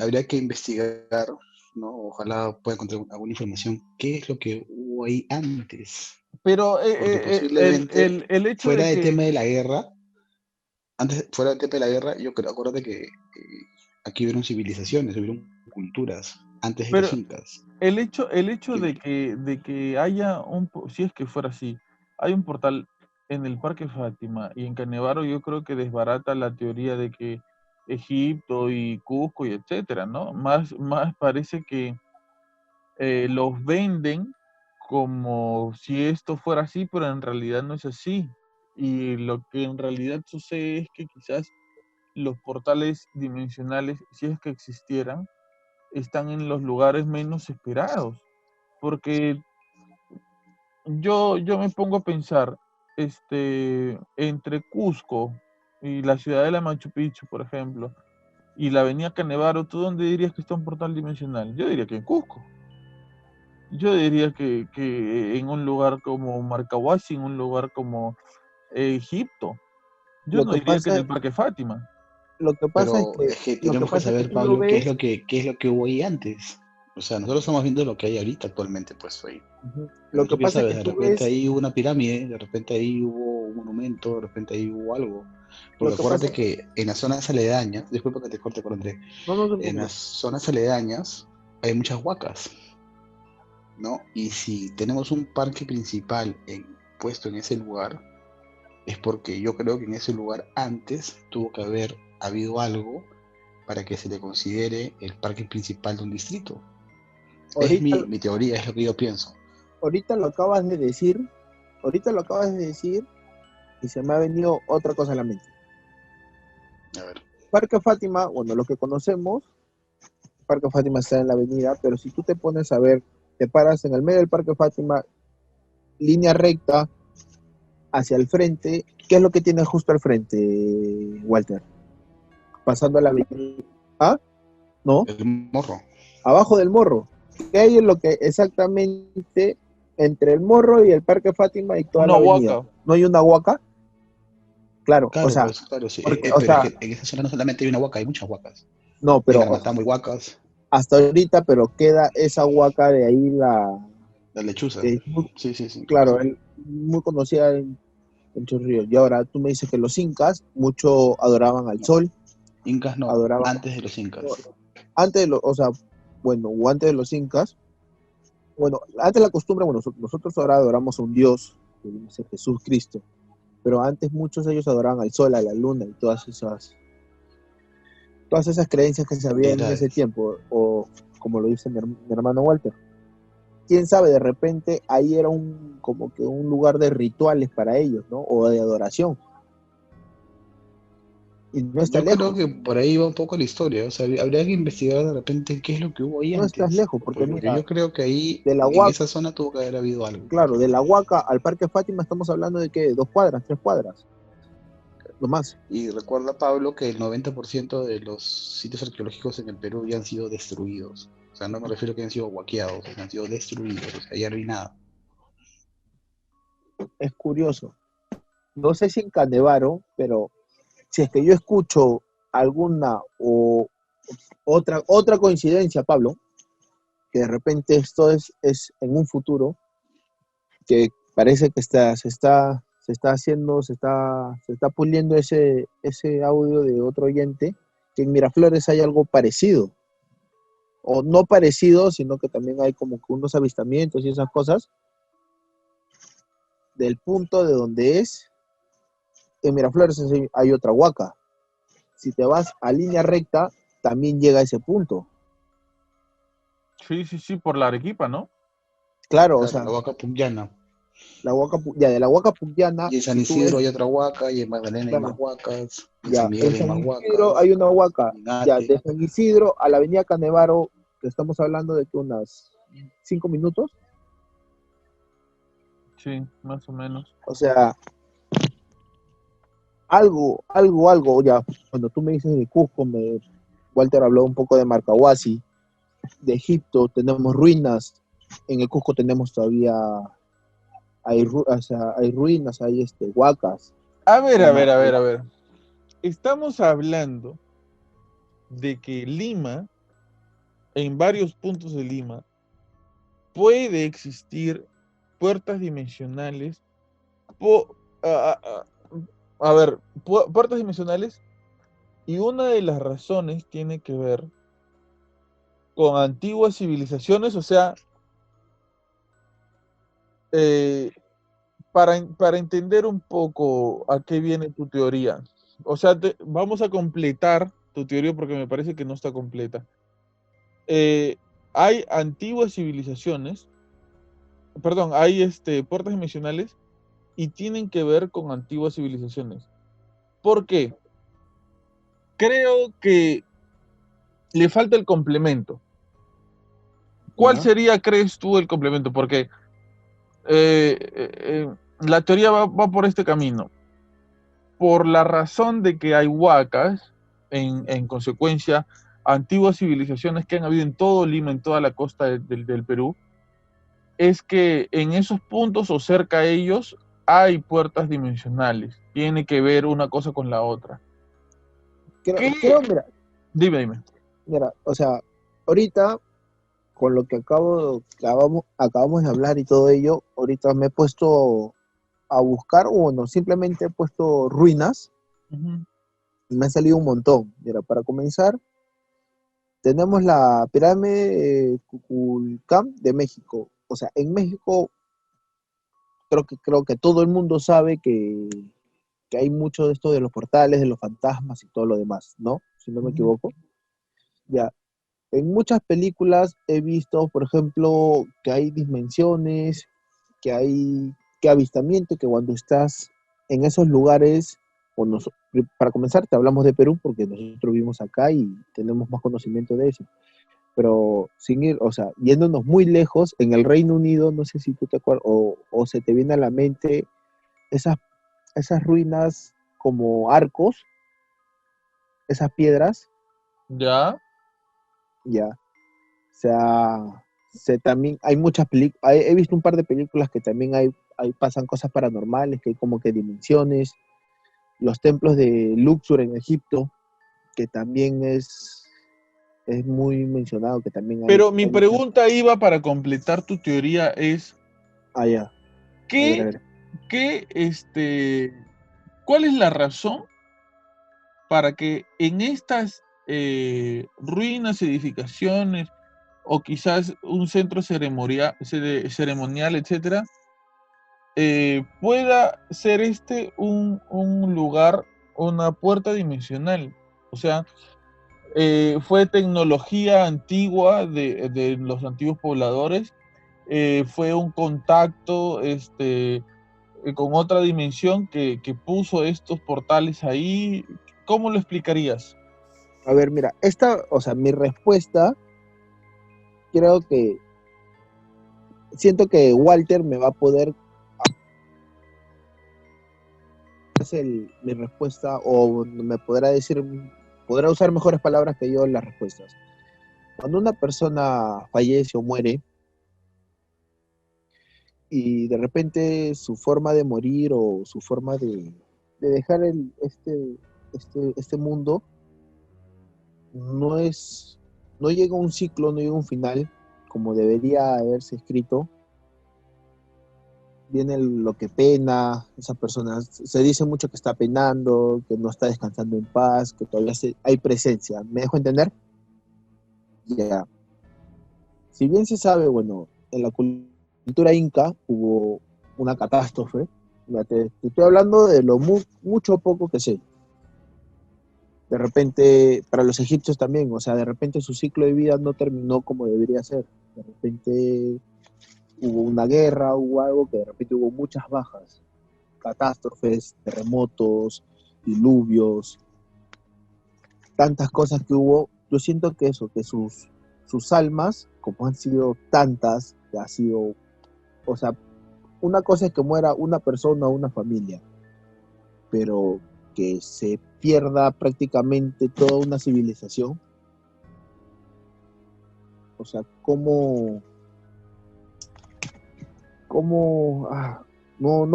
Habría que investigar, ¿no? Ojalá pueda encontrar alguna información, qué es lo que hubo ahí antes, Pero porque posiblemente el hecho fuera de del tema que, de la guerra, antes fuera del tema de la guerra, yo creo, acuérdate que aquí hubieron civilizaciones, hubieron culturas antes de los pero incas. el hecho Que, de que haya si es que fuera así, hay un portal en el Parque Fátima y en Canevaro, yo creo que desbarata la teoría de que Egipto y Cusco y etcétera, ¿no? Más parece que los venden como si esto fuera así, pero en realidad no es así. Y lo que en realidad sucede es que quizás los portales dimensionales, si es que existieran, están en los lugares menos esperados. Porque yo me pongo a pensar, entre Cusco y la ciudad de la Machu Picchu, por ejemplo, y la avenida Canevaro, ¿tú dónde dirías que está un portal dimensional? Yo diría que en Cusco. Yo diría que en un lugar como Marcahuasi, en un lugar como Egipto. Yo Lo no que diría que en pasa, el Parque Fátima. lo que pasa es pero que, es que lo que tenemos que pasa es que saber, tú lo Pablo, ves. qué es lo que hubo ahí antes. O sea, nosotros estamos viendo lo que hay ahorita actualmente puesto ahí. Ujú. Lo Pero que tú qué pasa es sabes, que de tú repente ves, ahí hubo una pirámide, de repente ahí hubo un monumento, de repente ahí hubo algo. lo Porque que pasa acuérdate es que, que en las zonas aledañas, disculpa que te corte por André, no, no te en las preocupes. zonas aledañas hay muchas huacas, ¿no? Y si tenemos un parque principal puesto en ese lugar, es porque yo creo que en ese lugar antes tuvo que haber habido algo para que se le considere el parque principal de un distrito. Es Ahorita, mi teoría, es lo que yo pienso. ahorita lo acabas de decir, ahorita lo acabas de decir y se me ha venido otra cosa a la mente. A ver, Parque Fátima, bueno, lo que conocemos, Parque Fátima está en la avenida, pero si tú te pones a ver, te paras en el medio del Parque Fátima, línea recta hacia el frente, ¿qué es lo que tiene justo al frente, Walter? Pasando a la avenida. ¿Ah? ¿No? el morro. Abajo del morro. ¿Qué hay en lo que exactamente entre el morro y el Parque Fátima y toda Una la avenida? huaca. ¿No hay una huaca? Claro, o Claro, sea, pues, claro, sí. porque, Pero es que en esa zona no solamente hay una huaca, hay muchas huacas. no, En pero Armatamo hay huacas, hasta ahorita, pero queda esa huaca de ahí, la lechuza. que es muy, Sí, sí, sí, claro, conozco. muy conocida en Chorrillos. Y ahora tú me dices que los incas mucho adoraban al No, sol, incas no, adoraban, antes de los incas. antes de los, o sea, bueno, o antes de los incas, bueno, antes la costumbre, bueno, nosotros ahora adoramos a un dios, que viene a ser Jesús Cristo, pero antes muchos de ellos adoraban al sol, a la luna y todas esas creencias que se habían en ese Deidades. tiempo, o como lo dice mi hermano Walter. Quién sabe, de repente ahí era como que un lugar de rituales para ellos, ¿no? O de adoración. Y no está Yo creo lejos, que por ahí va un poco la historia. O sea, habría que investigar de repente qué es lo que hubo ahí no estás antes. lejos, porque Porque mira, yo creo que ahí, de la en Huaca, esa zona, tuvo que haber habido algo. claro, de la Huaca al Parque Fátima estamos hablando de que 2 cuadras, 3 cuadras, no más. Y recuerda, Pablo, que el 90% de los sitios arqueológicos en el Perú ya han sido destruidos. O sea, no me refiero a que han sido guaqueados, han sido destruidos. O sea, ya no hay nada. Es curioso. No sé si en Canevaro, pero si es que yo escucho alguna o otra coincidencia, Pablo, que de repente esto es en un futuro, que parece que se está haciendo, se está puliendo ese audio de otro oyente, que en Miraflores hay algo parecido, o no parecido, sino que también hay como que unos avistamientos y esas cosas, del punto de donde en Miraflores hay otra huaca. Si te vas a línea recta, también llega a ese punto. Sí, sí, sí, por la Arequipa, ¿no? Claro, o Claro, sea, la Huaca Pucllana. ya de la huaca pugliana, Y en San si tú Isidro ves, hay otra huaca, y en Magdalena hay más claro, huacas, en San ya, en Miguel hay San más Isidro huacas, hay una huaca, ya, Minate. de San Isidro a la avenida Canevaro, que estamos hablando de que unas 5 minutos, Sí, más o menos. o sea, algo, ya, cuando tú me dices de Cusco, Walter habló un poco de Marcahuasi, de Egipto, tenemos ruinas, en el Cusco tenemos todavía, o sea, hay ruinas, hay huacas, A ver, la a ver, a ma- ver, a ver. Estamos hablando de que Lima, en varios puntos de Lima, puede existir puertas dimensionales. po- a, a- a ver, puertas dimensionales, y una de las razones tiene que ver con antiguas civilizaciones, o sea, eh, para entender un poco a qué viene tu teoría. O sea, vamos a completar tu teoría porque me parece que no está completa. Hay antiguas civilizaciones, perdón, hay puertas dimensionales y tienen que ver con antiguas civilizaciones. ¿Por qué? Creo que le falta el complemento. ¿Cuál ¿ya? sería, crees tú, el complemento? Porque la teoría va por este camino. Por la razón de que hay huacas, en consecuencia, antiguas civilizaciones que han habido en todo Lima, en toda la costa del Perú, es que en esos puntos o cerca a ellos hay puertas dimensionales. Tiene que ver una cosa con la otra. ¿Qué? Mira, Dime. o sea, ahorita, con lo que acabamos de hablar y todo ello, ahorita me he puesto a buscar, o bueno, simplemente he puesto ruinas, Ujú. y me ha salido un montón. Mira, para comenzar, tenemos la pirámide Kukulcán de México. O sea, en México creo que todo el mundo sabe que hay mucho de esto de los portales, de los fantasmas y todo lo demás, ¿no? Si no me Ujú. equivoco. Ya, en muchas películas he visto, por ejemplo, que hay dimensiones, que avistamiento, que cuando estás en esos lugares, para comenzar, te hablamos de Perú porque nosotros vivimos acá y tenemos más conocimiento de eso. Pero sin ir, o sea, yéndonos muy lejos, en el Reino Unido, no sé si tú te acuerdas, o se te viene a la mente esas, esas ruinas como arcos, esas piedras, Ya. ya. O sea, también hay muchas películas, he visto un par de películas que también pasan cosas paranormales, que hay como que dimensiones, los templos de Luxor en Egipto, que también es muy mencionado, que también Pero mi hay muchas pregunta iba para completar tu teoría es, allá. A ver, a ¿qué, ver. qué, cuál es la razón para que en estas ruinas, edificaciones, o quizás un centro ceremonial, etcétera, pueda ser un lugar, una puerta dimensional? O sea, fue tecnología antigua de los antiguos pobladores, fue un contacto con otra dimensión que puso estos portales ahí. ¿Cómo lo explicarías? A ver, mira, o sea, mi respuesta, creo que siento que Walter me va a poder hacer mi respuesta, o me podrá decir, podrá usar mejores palabras que yo en las respuestas. Cuando una persona fallece o muere y de repente su forma de morir o su forma de dejar este mundo no es, no llega a un ciclo, no llega a un final como debería haberse escrito. Viene lo que pena, esa persona se dice mucho que está penando, que no está descansando en paz, que todavía hay presencia. ¿Me dejo entender? Ya. Si bien se sabe, bueno, en la cultura inca hubo una catástrofe. Ya te estoy hablando de lo mucho o poco que sé. De repente, para los egipcios también, o sea, de repente su ciclo de vida no terminó como debería ser. De repente hubo una guerra, hubo algo que de repente hubo muchas bajas, catástrofes, terremotos, diluvios, tantas cosas que hubo. Yo siento que eso, que sus almas, como han sido tantas, que ha sido, o sea, una cosa es que muera una persona o una familia, pero que se pierda prácticamente toda una civilización. O sea, no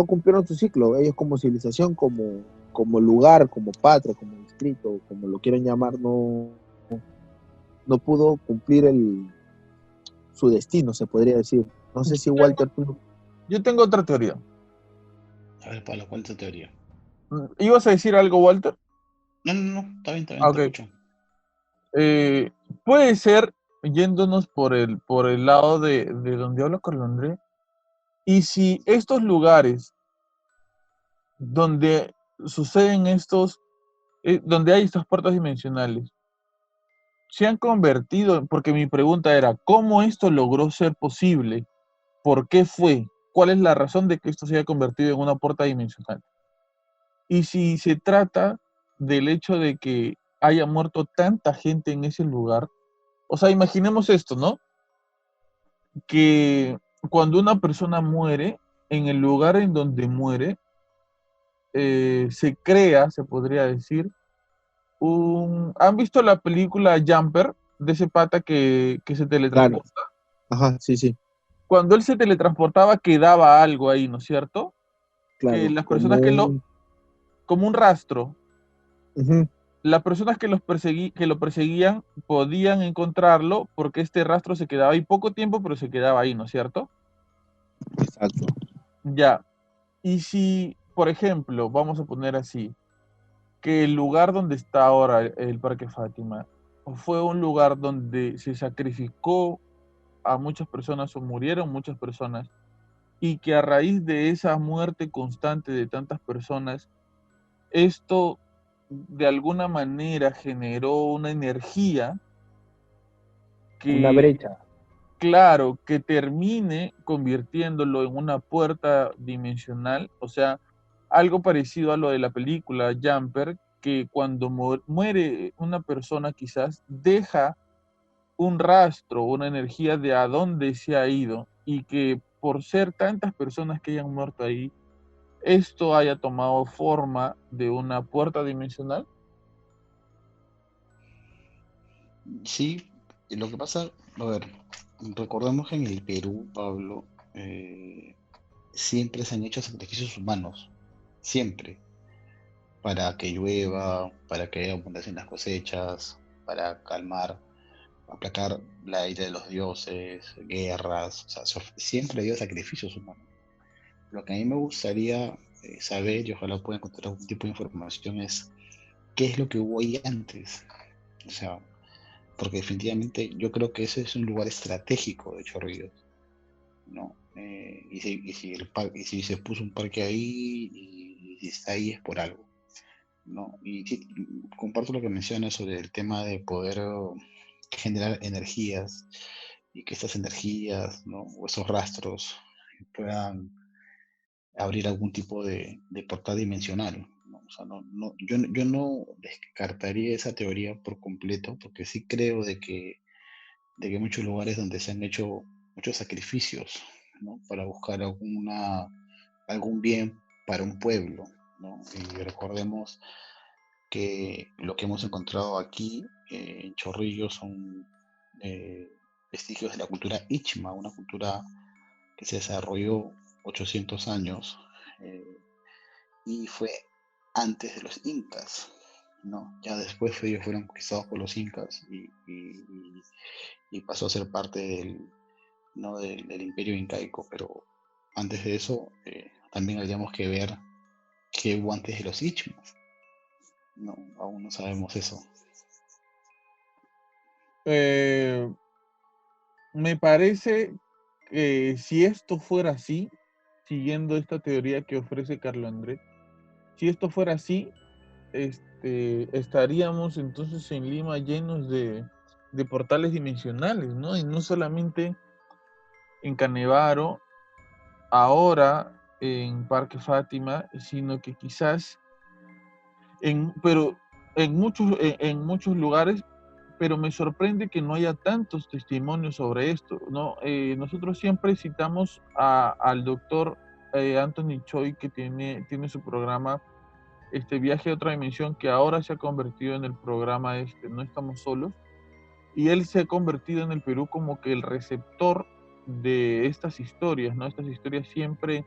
cumplieron su ciclo. Ellos como civilización, como lugar, como patria, como distrito, como lo quieran llamar, no pudo cumplir su destino, se podría decir. No sé si Walter... Yo tengo otra teoría. A ver, Pablo, ¿cuál es tu teoría? ¿Ibas a decir algo, Walter? No, está bien, te Ok. escucho. Puede ser, yéndonos por el lado de donde habla Carlos Andrés, y si estos lugares donde suceden donde hay estas puertas dimensionales, se han convertido, porque mi pregunta era, ¿cómo esto logró ser posible? ¿Por qué fue? ¿Cuál es la razón de que esto se haya convertido en una puerta dimensional? Y si se trata del hecho de que haya muerto tanta gente en ese lugar, o sea, imaginemos esto, ¿no? Que cuando una persona muere, en el lugar en donde muere, se crea, se podría decir, ¿Han visto la película Jumper? De ese pata que se Claro. teletransporta. Ajá, sí. Cuando él se teletransportaba, quedaba algo ahí, ¿no es cierto? Que Claro, las personas como un rastro, Ujú, las personas que lo perseguían podían encontrarlo porque este rastro se quedaba ahí poco tiempo, pero se quedaba ahí, ¿no es cierto? exacto. Ya. Y si, por ejemplo, vamos a poner así, que el lugar donde está ahora el Parque Fátima fue un lugar donde se sacrificó a muchas personas o murieron muchas personas y que a raíz de esa muerte constante de tantas personas, esto de alguna manera generó una energía Una que, brecha. claro, que termine convirtiéndolo en una puerta dimensional, o sea, algo parecido a lo de la película Jumper, que cuando muere una persona quizás deja un rastro, una energía de a dónde se ha ido y que por ser tantas personas que hayan muerto ahí, esto haya tomado forma de una puerta dimensional. Sí, lo que pasa, a ver, recordemos que en el Perú, Pablo, siempre se han hecho sacrificios humanos, siempre, para que llueva, para que haya abundancia en las cosechas, para calmar, aplacar la ira de los dioses, guerras, o sea, siempre ha habido sacrificios humanos. Lo que a mí me gustaría saber, y ojalá pueda encontrar algún tipo de información, es qué es lo que hubo ahí antes. O sea, porque definitivamente yo creo que ese es un lugar estratégico de Chorrillos, ¿no? Y si se puso un parque ahí y si está ahí es por algo, ¿no? Y sí, comparto lo que mencionas sobre el tema de poder generar energías y que estas energías, ¿no? O esos rastros puedan abrir algún tipo de portal dimensional, ¿no? O sea, yo no descartaría esa teoría por completo, porque sí creo de que hay muchos lugares donde se han hecho muchos sacrificios, ¿no? Para buscar algún bien para un pueblo, ¿no? Y recordemos que lo que hemos encontrado aquí en Chorrillos son eh, vestigios de la cultura Ichma, una cultura que se desarrolló 800 años eh, y fue antes de los incas, ¿no? Ya después ellos fueron conquistados por los incas y pasó a ser parte ¿no? del imperio incaico, pero antes de eso también habríamos que ver qué hubo antes de los Ichmas. No, aún no sabemos eso. Eh, Me parece que si esto fuera así, siguiendo esta teoría que ofrece Carlos Andrés, si esto fuera así, estaríamos entonces en Lima llenos de portales dimensionales, ¿no? Y no solamente en Canevaro, ahora en Parque Fátima, sino que quizás pero en muchos lugares, pero me sorprende que no haya tantos testimonios sobre esto, ¿no? Nosotros siempre citamos al doctor Anthony Choi, que tiene su programa este viaje a otra dimensión que ahora se ha convertido en el programa No Estamos Solos, y él se ha convertido en el Perú como que el receptor de estas historias, ¿no? Estas historias siempre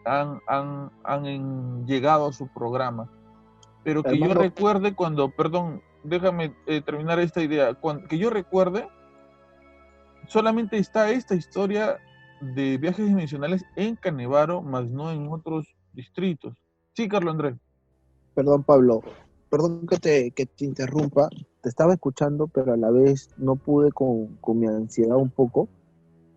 han llegado a su programa. Pero que yo Hermano, recuerde cuando, perdón, déjame terminar esta idea, que yo recuerde, solamente está esta historia de viajes dimensionales en Canevaro, más no en otros distritos. Sí, Carlos Andrés. perdón, Pablo, perdón que te interrumpa, te estaba escuchando, pero a la vez no pude con mi ansiedad un poco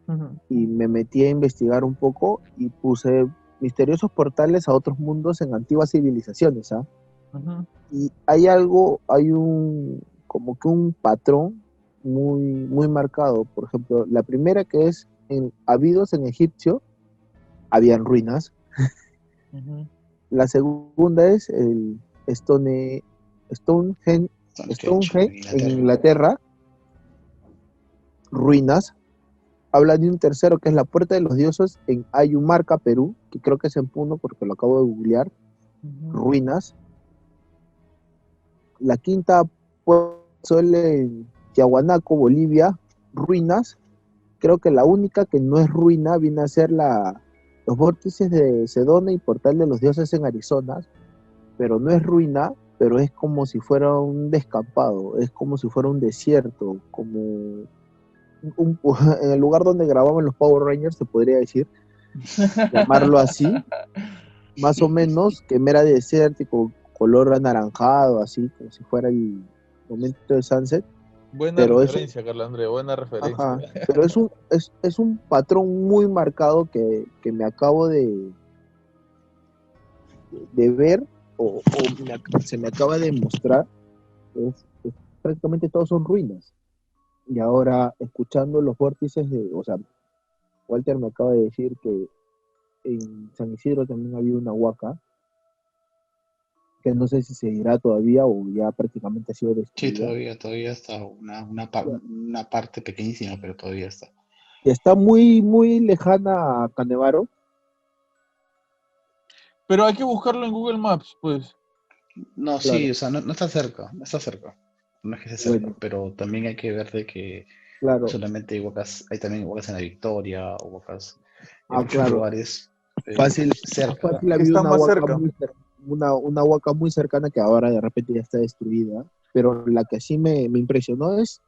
Ujú, y me metí a investigar un poco y puse misteriosos portales a otros mundos en antiguas civilizaciones, ¿ah? ujú, Y hay algo, hay un, como que un patrón muy marcado. Por ejemplo, la primera que es en Abidos en egipcio, habían ruinas. ujú. La segunda es el Stonehenge, Stonehenge, en Stonehenge en Inglaterra. Inglaterra, ruinas. Habla de un tercero que es la Puerta de los Dioses en Ayumarca, Perú, que creo que es en Puno porque lo acabo de googlear, Ujú. ruinas. La quinta suele en Tiahuanaco, Bolivia, ruinas. Creo que la única que no es ruina viene a ser los vórtices de Sedona y Portal de los Dioses en Arizona, pero no es ruina, pero es como si fuera un descampado, es como si fuera un desierto, como en el lugar donde grababan los Power Rangers, se podría decir, llamarlo así, más o menos, que era desértico, color anaranjado, así, como si fuera el momento de sunset, Buena pero es referencia, Carlos Andrés, buena referencia. ajá, pero es un patrón muy marcado que me acabo de ver se me acaba de mostrar. Prácticamente todos son ruinas. Y ahora, escuchando los vórtices o sea, Walter me acaba de decir que en San Isidro también había una huaca, que no sé si se dirá todavía o ya prácticamente ha sido Sí, destruida. todavía está una parte pequeñísima, pero todavía está. Está muy lejana a Canevaro. Pero hay que buscarlo en Google Maps, pues. No, sí, Claro, o sea, no está cerca, no está cerca. No es que esté cerca, bueno, pero también hay que ver de que no claro, solamente hay huacas, hay también huacas en la Victoria, o huacas en muchos claro. lugares Fácil, cerca. fácil Que había está una más huaca cerca. una huaca muy cercana que ahora de repente ya está destruida, pero la que sí me impresionó es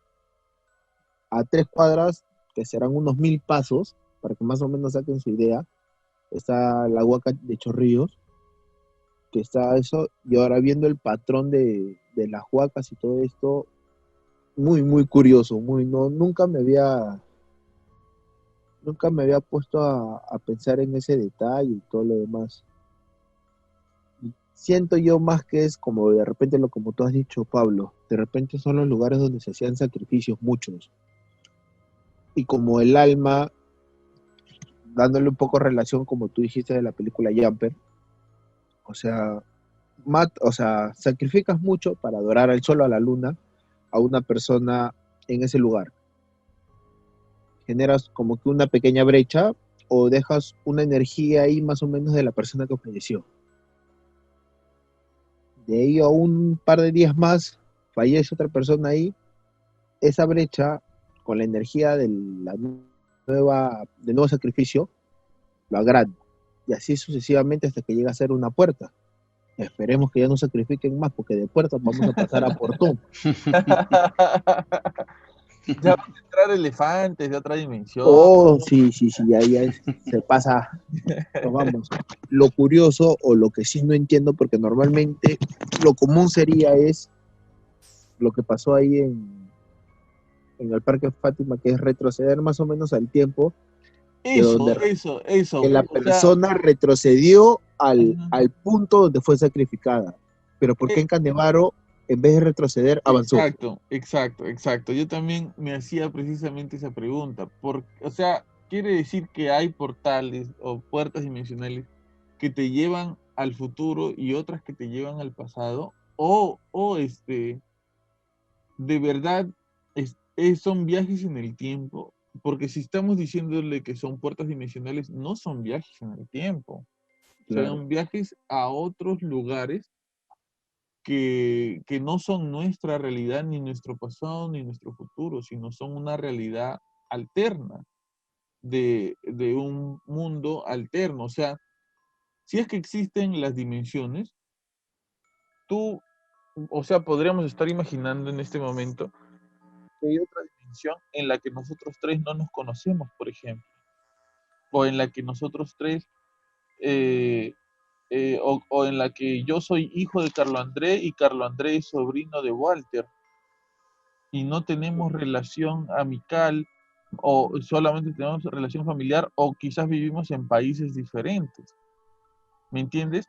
a 3 cuadras, que serán unos 1000 pasos, para que más o menos saquen su idea, está la huaca de Chorrillos, que está eso, y ahora viendo el patrón de las huacas y todo esto, muy curioso, no, nunca me había puesto a pensar en ese detalle y todo lo demás. Siento yo más que es como de repente como tú has dicho, Pablo, de repente son los lugares donde se hacían sacrificios muchos. Y como el alma, dándole un poco relación, como tú dijiste de la película Jumper, o sea, o sea, sacrificas mucho para adorar al sol o a la luna a una persona en ese lugar. Generas como que una pequeña brecha o dejas una energía ahí más o menos de la persona que falleció. De ahí a un par de días más, fallece otra persona ahí, esa brecha con la energía del nuevo sacrificio lo agranda. Y así sucesivamente hasta que llega a ser una puerta. Esperemos que ya no sacrifiquen más, porque de puertas vamos a pasar a portón. Ya van a entrar elefantes de otra dimensión. Oh, sí, se pasa. Pero vamos, lo curioso o lo que sí no entiendo, porque normalmente lo común sería es lo que pasó ahí en el Parque Fátima, que es retroceder más o menos al tiempo de donde que Eso. la O sea, persona retrocedió ajá. al punto donde fue sacrificada. Pero ¿por qué Eh, en Canevaro, en vez de retroceder, avanzó? exacto. Yo también me hacía precisamente esa pregunta. O sea, quiere decir que hay portales o puertas dimensionales que te llevan al futuro y otras que te llevan al pasado. O de verdad son viajes en el tiempo. Porque si estamos diciéndole que son puertas dimensionales, no son viajes en el tiempo. Claro. Son viajes a otros lugares que no son nuestra realidad, ni nuestro pasado, ni nuestro futuro, sino son una realidad alterna de un mundo alterno. O sea, si es que existen las dimensiones, tú, o sea, podríamos estar imaginando en este momento que hay otra dimensión en la que nosotros tres no nos conocemos, por ejemplo, o en la que nosotros tres, eh, o en la que yo soy hijo de Carlo André y Carlo André es sobrino de Walter, y no tenemos relación amical, o solamente tenemos relación familiar, o quizás vivimos en países diferentes. ¿Me entiendes?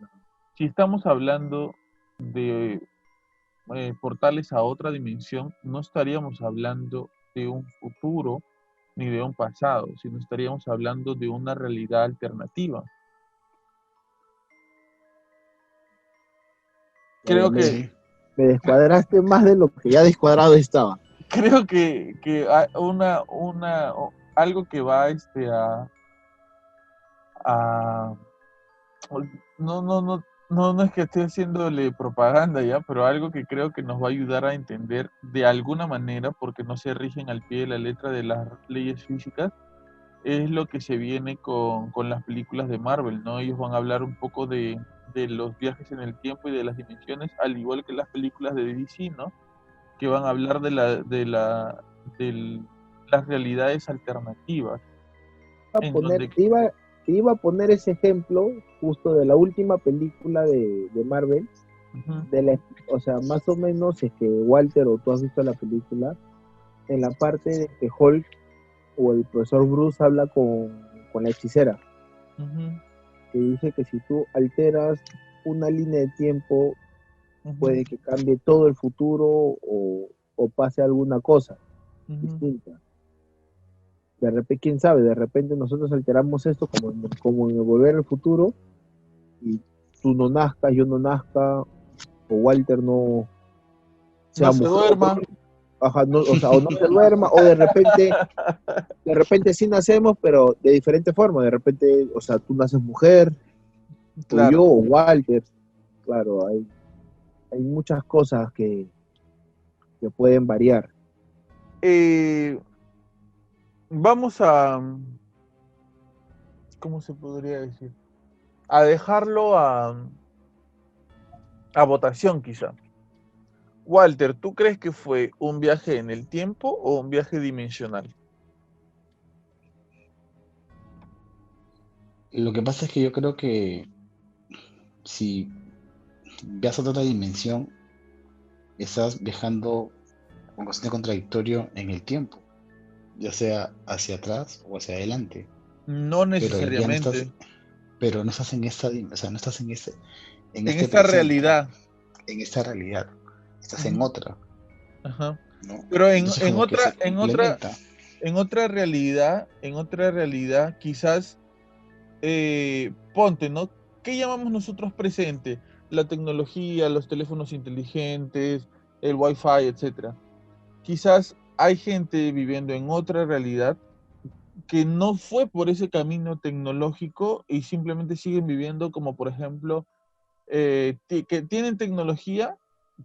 Si estamos hablando de portales a otra dimensión, no estaríamos hablando de un futuro ni de un pasado, sino estaríamos hablando de una realidad alternativa. Vaya, Creo que, Sí. me descuadraste más de lo que ya descuadrado estaba. creo que hay algo que va a no es que esté haciéndole propaganda ya, pero algo que creo que nos va a ayudar a entender de alguna manera, porque no se rigen al pie de la letra de las leyes físicas, es lo que se viene con las películas de Marvel, ¿no? Ellos van a hablar un poco de los viajes en el tiempo y de las dimensiones, al igual que las películas de DC, ¿no? Que van a hablar de las realidades alternativas, en donde... Te iba a poner ese ejemplo justo de la última película de Marvel, Ujú, o sea, más o menos es que Walter, o tú has visto la película, en la parte de que Hulk o el profesor Bruce habla con la hechicera, ujú, que dice que si tú alteras una línea de tiempo, ujú, puede que cambie todo el futuro o pase alguna cosa ujú. distinta. De repente, quién sabe, de repente nosotros alteramos esto como en el Volver al Futuro, y tú no nazcas, yo no nazca, o Walter no No sea se mujer, duerma. ajá, no, o sea, o no se duerma, o de repente sí nacemos, pero de diferente forma. De repente, o sea, tú naces mujer, o yo, Claro. o Walter. Claro, hay muchas cosas que pueden variar. Eh, vamos a, ¿cómo se podría decir? A dejarlo a votación quizá. Walter, ¿tú crees que fue un viaje en el tiempo o un viaje dimensional? Lo que pasa es que yo creo que si viajas a otra dimensión, estás viajando con constante contradictorio en el tiempo, ya sea hacia atrás o hacia adelante, No pero ya no estás, necesariamente. pero no estás en esta, o sea, no estás en En este esta presente, realidad. en esta realidad, estás en Ujú, otra, ajá. ¿no? Pero Entonces como que se complementa. en otra realidad, quizás ponte, ¿no? ¿Qué llamamos nosotros presente? La tecnología, los teléfonos inteligentes, el Wi-Fi, etcétera. Quizás hay gente viviendo en otra realidad que no fue por ese camino tecnológico y simplemente siguen viviendo como, por ejemplo, que tienen tecnología,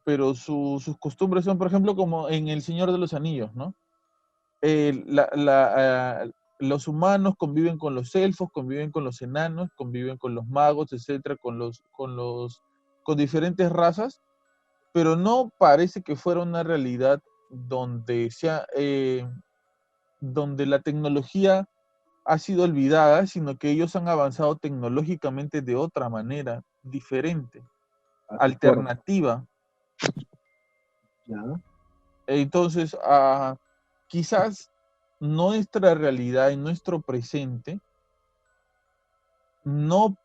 pero sus costumbres son, por ejemplo, como en El Señor de los Anillos, ¿no? Los humanos conviven con los elfos, conviven con los enanos, conviven con los magos, etcétera, con diferentes razas, pero no parece que fuera una realidad donde la tecnología ha sido olvidada, sino que ellos han avanzado tecnológicamente de otra manera, diferente, A su forma, alternativa. ¿ya? Entonces, quizás nuestra realidad y nuestro presente no,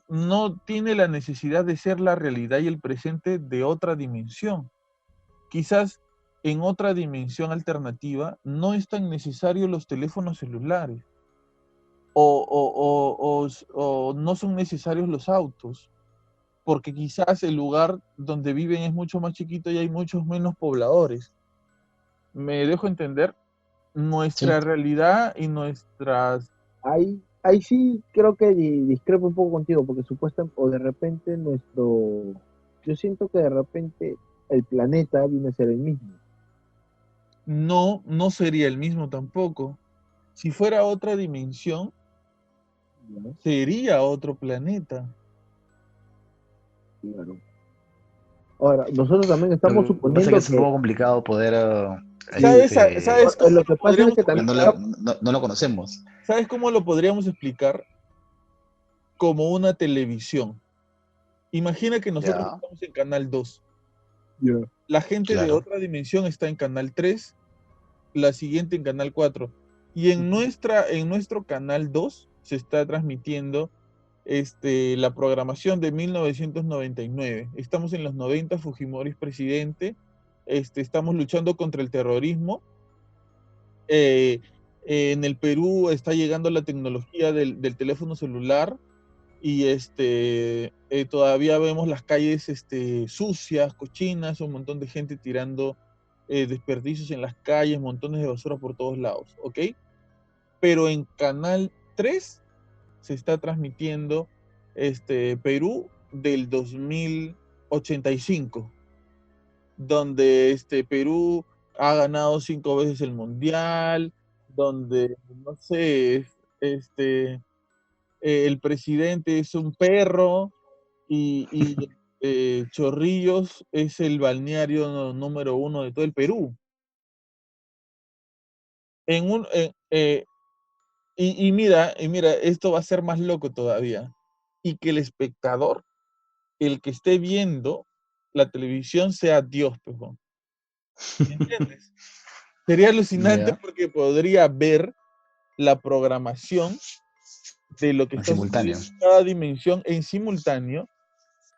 no tiene la necesidad de ser la realidad y el presente de otra dimensión. Quizás en otra dimensión alternativa no es tan necesario los teléfonos celulares o no son necesarios los autos, porque quizás el lugar donde viven es mucho más chiquito y hay muchos menos pobladores. ¿Me dejo entender? Sí, Nuestra realidad y nuestras... Hay, ahí sí creo que discrepo un poco contigo, porque supuestamente, o de repente yo siento que de repente el planeta viene a ser el mismo. No, no sería el mismo tampoco. Si fuera otra dimensión, ¿Ya? sería otro planeta. Claro. Ahora, nosotros también Lo estamos que pasa es que suponiendo es un que, poco complicado poder, sí, ¿Sabes cómo lo lo que pasa es podríamos que porque también, explicar? no lo conocemos. ¿Sabes cómo lo podríamos explicar? Como una televisión. Imagina que nosotros Ya, estamos en Canal 2. ya, La gente de claro. otra dimensión está en Canal 3, la siguiente en Canal 4. Y en nuestro Canal 2 se está transmitiendo la programación de 1999. Estamos en los 90, Fujimori es presidente. Estamos luchando contra el terrorismo. Eh, en el Perú está llegando la tecnología del teléfono celular y todavía vemos las calles sucias, cochinas, un montón de gente tirando desperdicios en las calles, montones de basura por todos lados, ¿ok? Pero en Canal 3 se está transmitiendo Perú del 2085, donde Perú ha ganado 5 veces el mundial, donde, no sé, este, el presidente es un perro y Chorrillos es el balneario número 1 de todo el Perú. En un, y mira, esto va a ser más loco todavía. Y que el espectador, el que esté viendo la televisión, sea Dios, pues, ¿no? ¿Me entiendes? Sería alucinante Ya, porque podría ver la programación de lo que en está simultáneo. sucediendo en cada dimensión en simultáneo,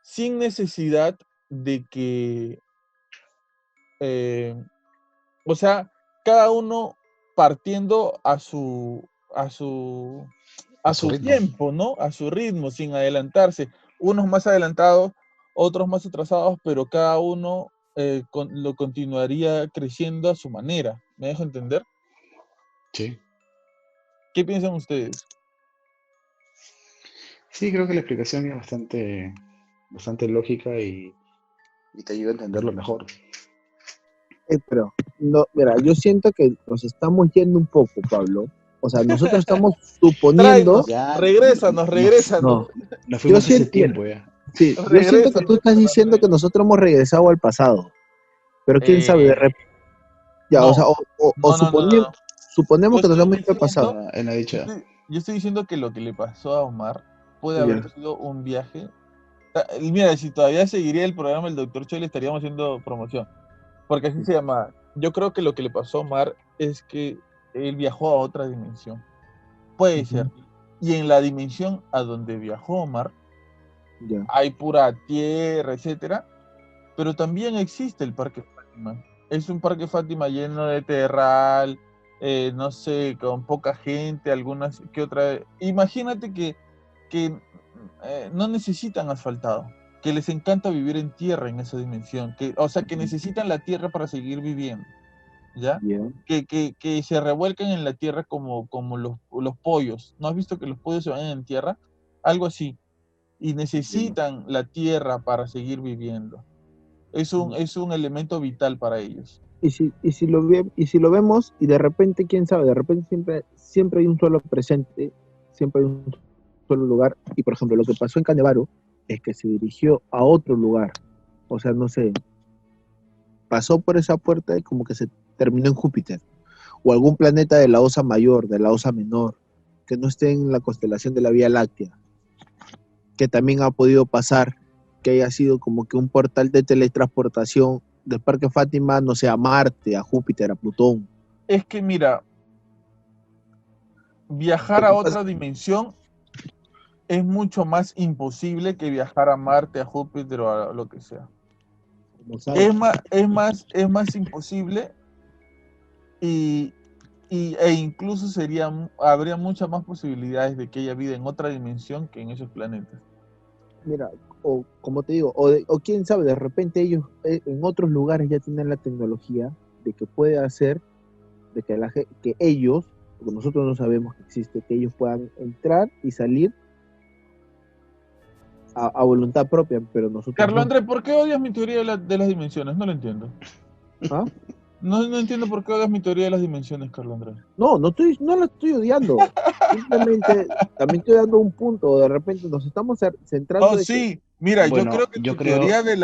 sin necesidad de que, eh, o sea, cada uno partiendo a A su su ritmo. tiempo, ¿no? A su ritmo, sin adelantarse. Unos más adelantados, otros más atrasados, pero cada uno lo continuaría creciendo a su manera. ¿Me dejo entender? Sí. ¿Qué piensan ustedes? Sí, creo que la explicación es bastante lógica y te ayuda a entenderlo mejor. pero no, mira, yo siento que nos estamos yendo un poco, Pablo. O sea, nosotros estamos suponiendo, Tráenos, Ya regrésanos. no, nos yo fuimos hace siento, mira, tiempo ya. sí, yo siento que tú Regrésanos estás a la diciendo que tren. nosotros hemos regresado al pasado, pero quién sabe, de Eh, repente, ya, o sea, no, no. suponemos Yo que nos estoy hemos ido al diciendo, pasado. No, él ha yo dicho, estoy, yo estoy diciendo que lo que le pasó a Omar puede haber Ya. sido un viaje. Y mira, si todavía seguiría el programa el Doctor Choi, le estaríamos haciendo promoción. Porque así se llama. Yo creo que lo que le pasó a Omar es que él viajó a otra dimensión. Puede Ujú, ser. Y en la dimensión a donde viajó Omar ya. hay pura tierra, etcétera. Pero también existe el Parque Fátima. Es un Parque Fátima lleno de terral, no sé, con poca gente, algunas que otra. Imagínate que no necesitan asfaltado, que les encanta vivir en tierra en esa dimensión, o sea, que necesitan la tierra para seguir viviendo, ¿ya? Ya. Que se revuelcan en la tierra como los pollos. ¿No has visto que los pollos se van en tierra? Algo así. Y Ya. necesitan la tierra para seguir viviendo. Es un elemento vital para ellos. Y si lo vemos, y de repente, quién sabe, de repente siempre hay un solo presente, siempre hay un solo lugar. Y por ejemplo, lo que pasó en Canevaro es que se dirigió a otro lugar. O sea, no sé, pasó por esa puerta y como que se terminó en Júpiter. O algún planeta de la Osa Mayor, de la Osa Menor, que no esté en la constelación de la Vía Láctea, que también ha podido pasar, que haya sido como que un portal de teletransportación del Parque Fátima, no sé, a Marte, a Júpiter, a Plutón. Es que mira, viajar Lo a que pasa, otra dimensión es mucho más imposible que viajar a Marte, a Júpiter o a lo que sea. como sabes, Es más imposible y, e incluso habría muchas más posibilidades de que haya vida en otra dimensión que en esos planetas. mira, o como te digo, o quién sabe, de repente ellos en otros lugares ya tienen la tecnología de que puede hacer de que, que ellos porque nosotros no sabemos que existe, que ellos puedan entrar y salir a voluntad propia, pero nosotros Carlos no. Andrés, ¿por qué odias mi teoría de las dimensiones? No lo entiendo. ¿Ah? No entiendo por qué odias mi teoría de las dimensiones, Carlos Andrés. No, no la estoy odiando. Simplemente también estoy dando un punto. De repente nos estamos centrando Oh, de que, sí, mira, yo creo Bueno, que yo tu teoría creo,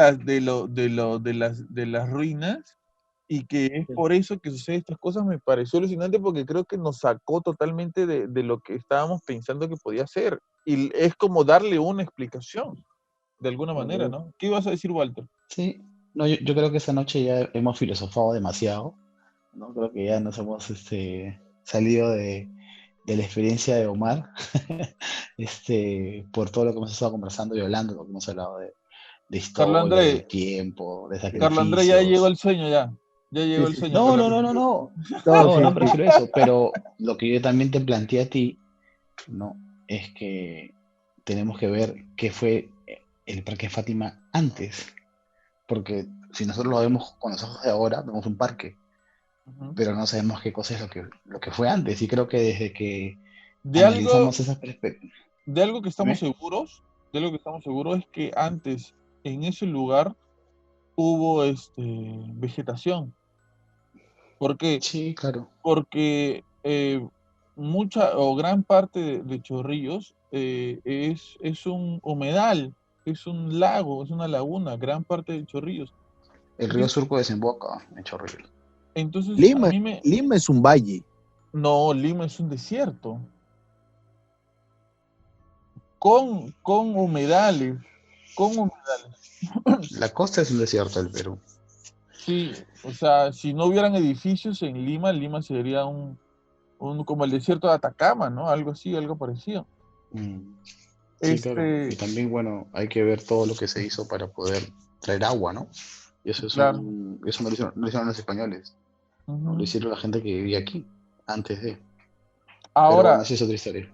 de las ruinas y que es por eso que suceden estas cosas me pareció alucinante porque creo que nos sacó totalmente de lo que estábamos pensando que podía ser. Y es como darle una explicación, de alguna manera, bueno, ¿no? ¿Qué ibas a decir, Walter? sí, no, yo creo que esta noche ya hemos filosofado demasiado, ¿no? Creo que ya nos hemos salido de la experiencia de Omar, por todo lo que hemos estado conversando y hablando, lo que hemos hablado de Carlos historia, Andrés, del tiempo, de Carlos Andrés, ya llegó sacrificios. el sueño, ya. Ya sí, llegó el sí, sueño, No, Carlos no, no, Andrés. no, no, no, no, sí, no me sí. refiero a eso, pero lo que yo también te planteé a ti, ¿no? Es que tenemos que ver qué fue el Parque Fátima antes, porque si nosotros lo vemos con los ojos de ahora, vemos un parque, Ujú. pero no sabemos qué cosa es lo que fue antes, y creo que desde que De algo, analizamos esa perspectiva, de algo que estamos seguros, de algo que estamos seguros es que antes en ese lugar hubo vegetación. ¿Por qué? sí, claro, Porque mucha o gran parte de Chorrillos es un humedal, es un lago, es una laguna, gran parte de Chorrillos. el río Entonces, Surco desemboca en Chorrillos. a Lima, mí me... Lima es un valle. No, Lima es un desierto, con humedales, con humedales. La costa es un desierto del Perú. Sí, o sea, si no hubieran edificios en Lima, Lima sería como el desierto de Atacama, ¿no? Algo así, algo parecido. Mm, sí, claro. Y Este, también, bueno, hay que ver todo lo que se hizo para poder traer agua, ¿no? Y claro. eso no lo hicieron los españoles, ¿no? Lo Ujú. hicieron la gente que vivía aquí, antes de. Pero bueno, Ahora, esa es otra historia.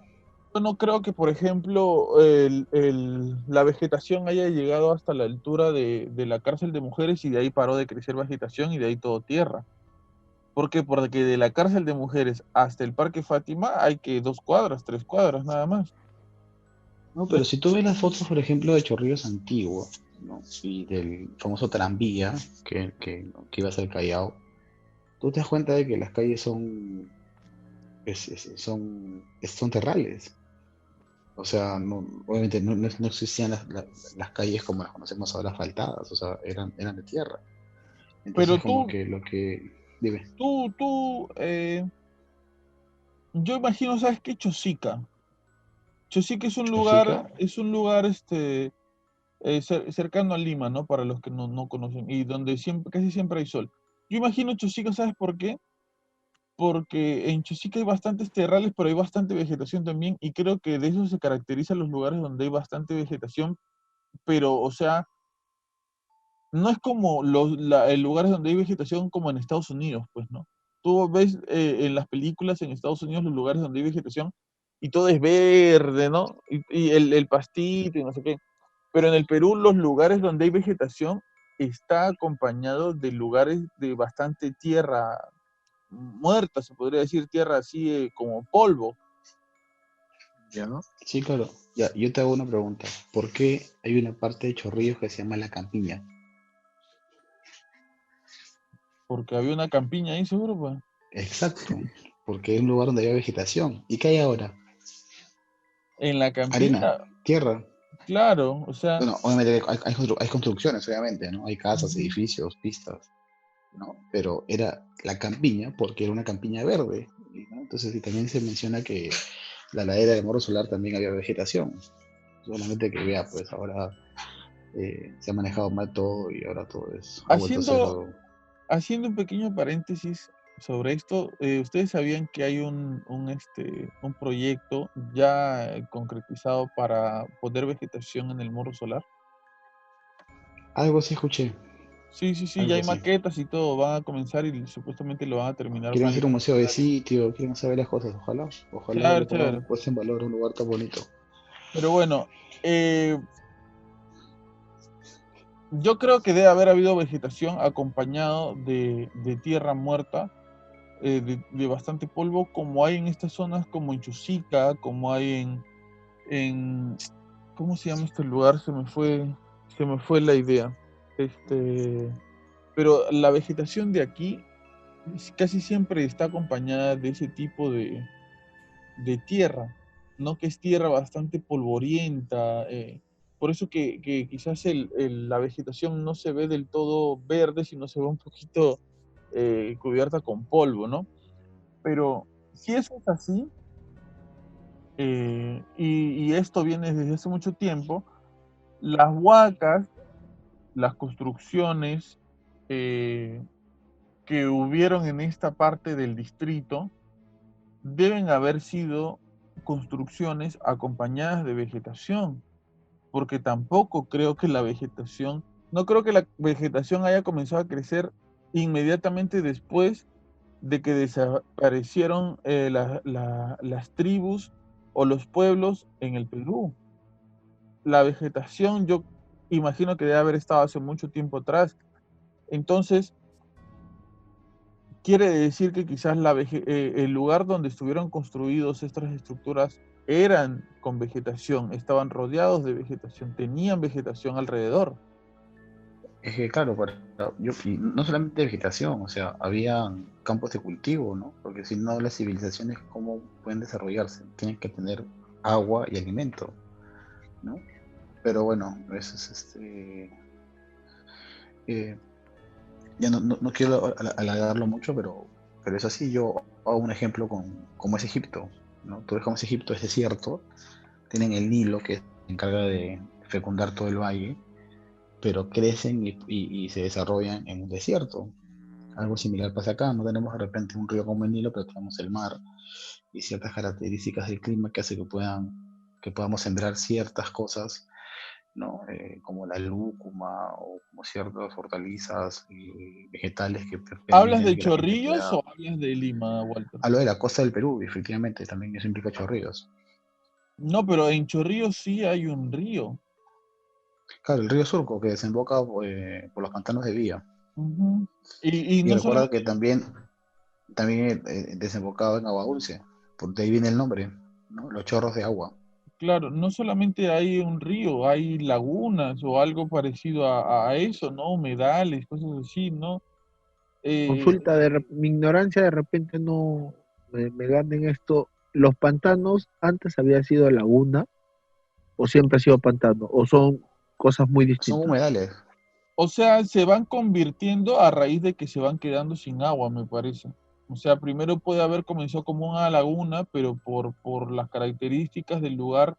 yo no creo que, por ejemplo, la vegetación haya llegado hasta la altura de la cárcel de mujeres y de ahí paró de crecer vegetación y de ahí todo tierra. ¿Por qué? Porque de la cárcel de mujeres hasta el Parque Fátima hay que 2 cuadras, 3 cuadras, nada más. No, pero Entonces, si tú ves las fotos, por ejemplo, de Chorrillos antiguo, ¿no? Y del famoso tranvía que iba a ser Callao, tú te das cuenta de que las calles son terrales. O sea, obviamente no existían las calles como las conocemos ahora asfaltadas, o sea, eran de tierra. pero Entonces, como que dime, tú, yo imagino, ¿sabes qué? Chosica. Chosica Chosica, es un lugar cercano a Lima, ¿no? Para los que no conocen, y donde casi siempre hay sol. Yo imagino Chosica, ¿sabes por qué? Porque en Chosica hay bastantes terrales, pero hay bastante vegetación también, y creo que de eso se caracterizan los lugares donde hay bastante vegetación, pero, o sea, no es como los lugares donde hay vegetación como en Estados Unidos, pues, ¿no? Tú ves en las películas en Estados Unidos los lugares donde hay vegetación y todo es verde, ¿no? Y el pastito y no sé qué. Pero en el Perú los lugares donde hay vegetación está acompañado de lugares de bastante tierra muerta, se podría decir, tierra así como polvo. ¿Ya? sí, claro. Ya, yo te hago una pregunta. ¿Por qué hay una parte de Chorrillos que se llama La Campiña? Porque había una campiña ahí, seguro, pues. Exacto, porque es un lugar donde había vegetación. ¿Y qué hay ahora? En la Arena, campiña, tierra. claro, o sea, Bueno, obviamente hay construcciones, obviamente, ¿no? Hay casas, ujú. edificios, pistas, ¿no? Pero era la campiña porque era una campiña verde, ¿no? Entonces, y también se menciona que la ladera de Morro Solar también había vegetación. Solamente que vea, pues ahora se ha manejado mal todo y ahora ha vuelto a ser. Haciendo, haciendo un pequeño paréntesis sobre esto, ¿ustedes sabían que hay un proyecto ya concretizado para poner vegetación en el Morro Solar? Algo sí escuché, Sí, sí, sí, ya algo hay sí. maquetas y todo, van a comenzar y supuestamente lo van a terminar Quieren para hacer el un año museo de entrante. sitio, quieren hacer varias cosas, ojalá, ojalá Chévere, le pongan chévere. puesta en valor un lugar tan bonito. Pero bueno, eh, yo creo que debe haber habido vegetación acompañado de tierra muerta de bastante polvo, como hay en estas zonas como en Chosica, como hay en ¿cómo se llama este lugar? Se me fue la idea. Pero la vegetación de aquí casi siempre está acompañada de ese tipo de tierra, ¿no? Que es tierra bastante polvorienta. Por eso que quizás la vegetación no se ve del todo verde, sino se ve un poquito cubierta con polvo, ¿no? Pero si eso es así, y esto viene desde hace mucho tiempo, las huacas, las construcciones eh, que hubieron en esta parte del distrito deben haber sido construcciones acompañadas de vegetación, porque tampoco creo que la vegetación, no creo que la vegetación haya comenzado a crecer inmediatamente después de que desaparecieron las tribus o los pueblos en el Perú. La vegetación yo imagino que debe haber estado hace mucho tiempo atrás. Entonces, quiere decir que quizás el lugar donde estuvieron construidos estas estructuras eran con vegetación, estaban rodeados de vegetación, tenían vegetación alrededor. Es que claro, y no solamente vegetación, o sea, había campos de cultivo, ¿no? Porque si no, las civilizaciones, ¿cómo pueden desarrollarse? Tienen que tener agua y alimento, ¿no? Pero bueno, eso es eh, ya no quiero alargarlo mucho, pero es así. Yo hago un ejemplo con cómo es Egipto, ¿no? Tú ves cómo es Egipto, es desierto, tienen el Nilo que se encarga de fecundar todo el valle, pero crecen y se desarrollan en un desierto. Algo similar pasa acá, no tenemos de repente un río como el Nilo, pero tenemos el mar y ciertas características del clima que hace que podamos sembrar ciertas cosas, ¿no? Como la lúcuma o como ciertas hortalizas y vegetales que ¿Hablas permiten de que la gente Chorrillos pueda... o hablas de Lima, Walter? A lo de la costa del Perú, efectivamente, también eso implica chorrillos. No, pero en Chorrillos sí hay un río. Claro, el río Surco que desemboca por los pantanos de Villa. Ujú. Y Y no recuerda que solamente, también desembocaba en agua dulce, por de ahí viene el nombre, ¿no? Los chorros de agua. claro, no solamente hay un río, hay lagunas o algo parecido a eso, ¿no? Humedales, cosas así, ¿no? Eh, Consulta, mi ignorancia de repente no me gana en esto. ¿Los pantanos antes había sido laguna o siempre ha sido pantano? ¿O son cosas muy Son distintas? humedales. O sea, se van convirtiendo a raíz de que se van quedando sin agua, me parece. O sea, primero puede haber comenzado como una laguna, pero por las características del lugar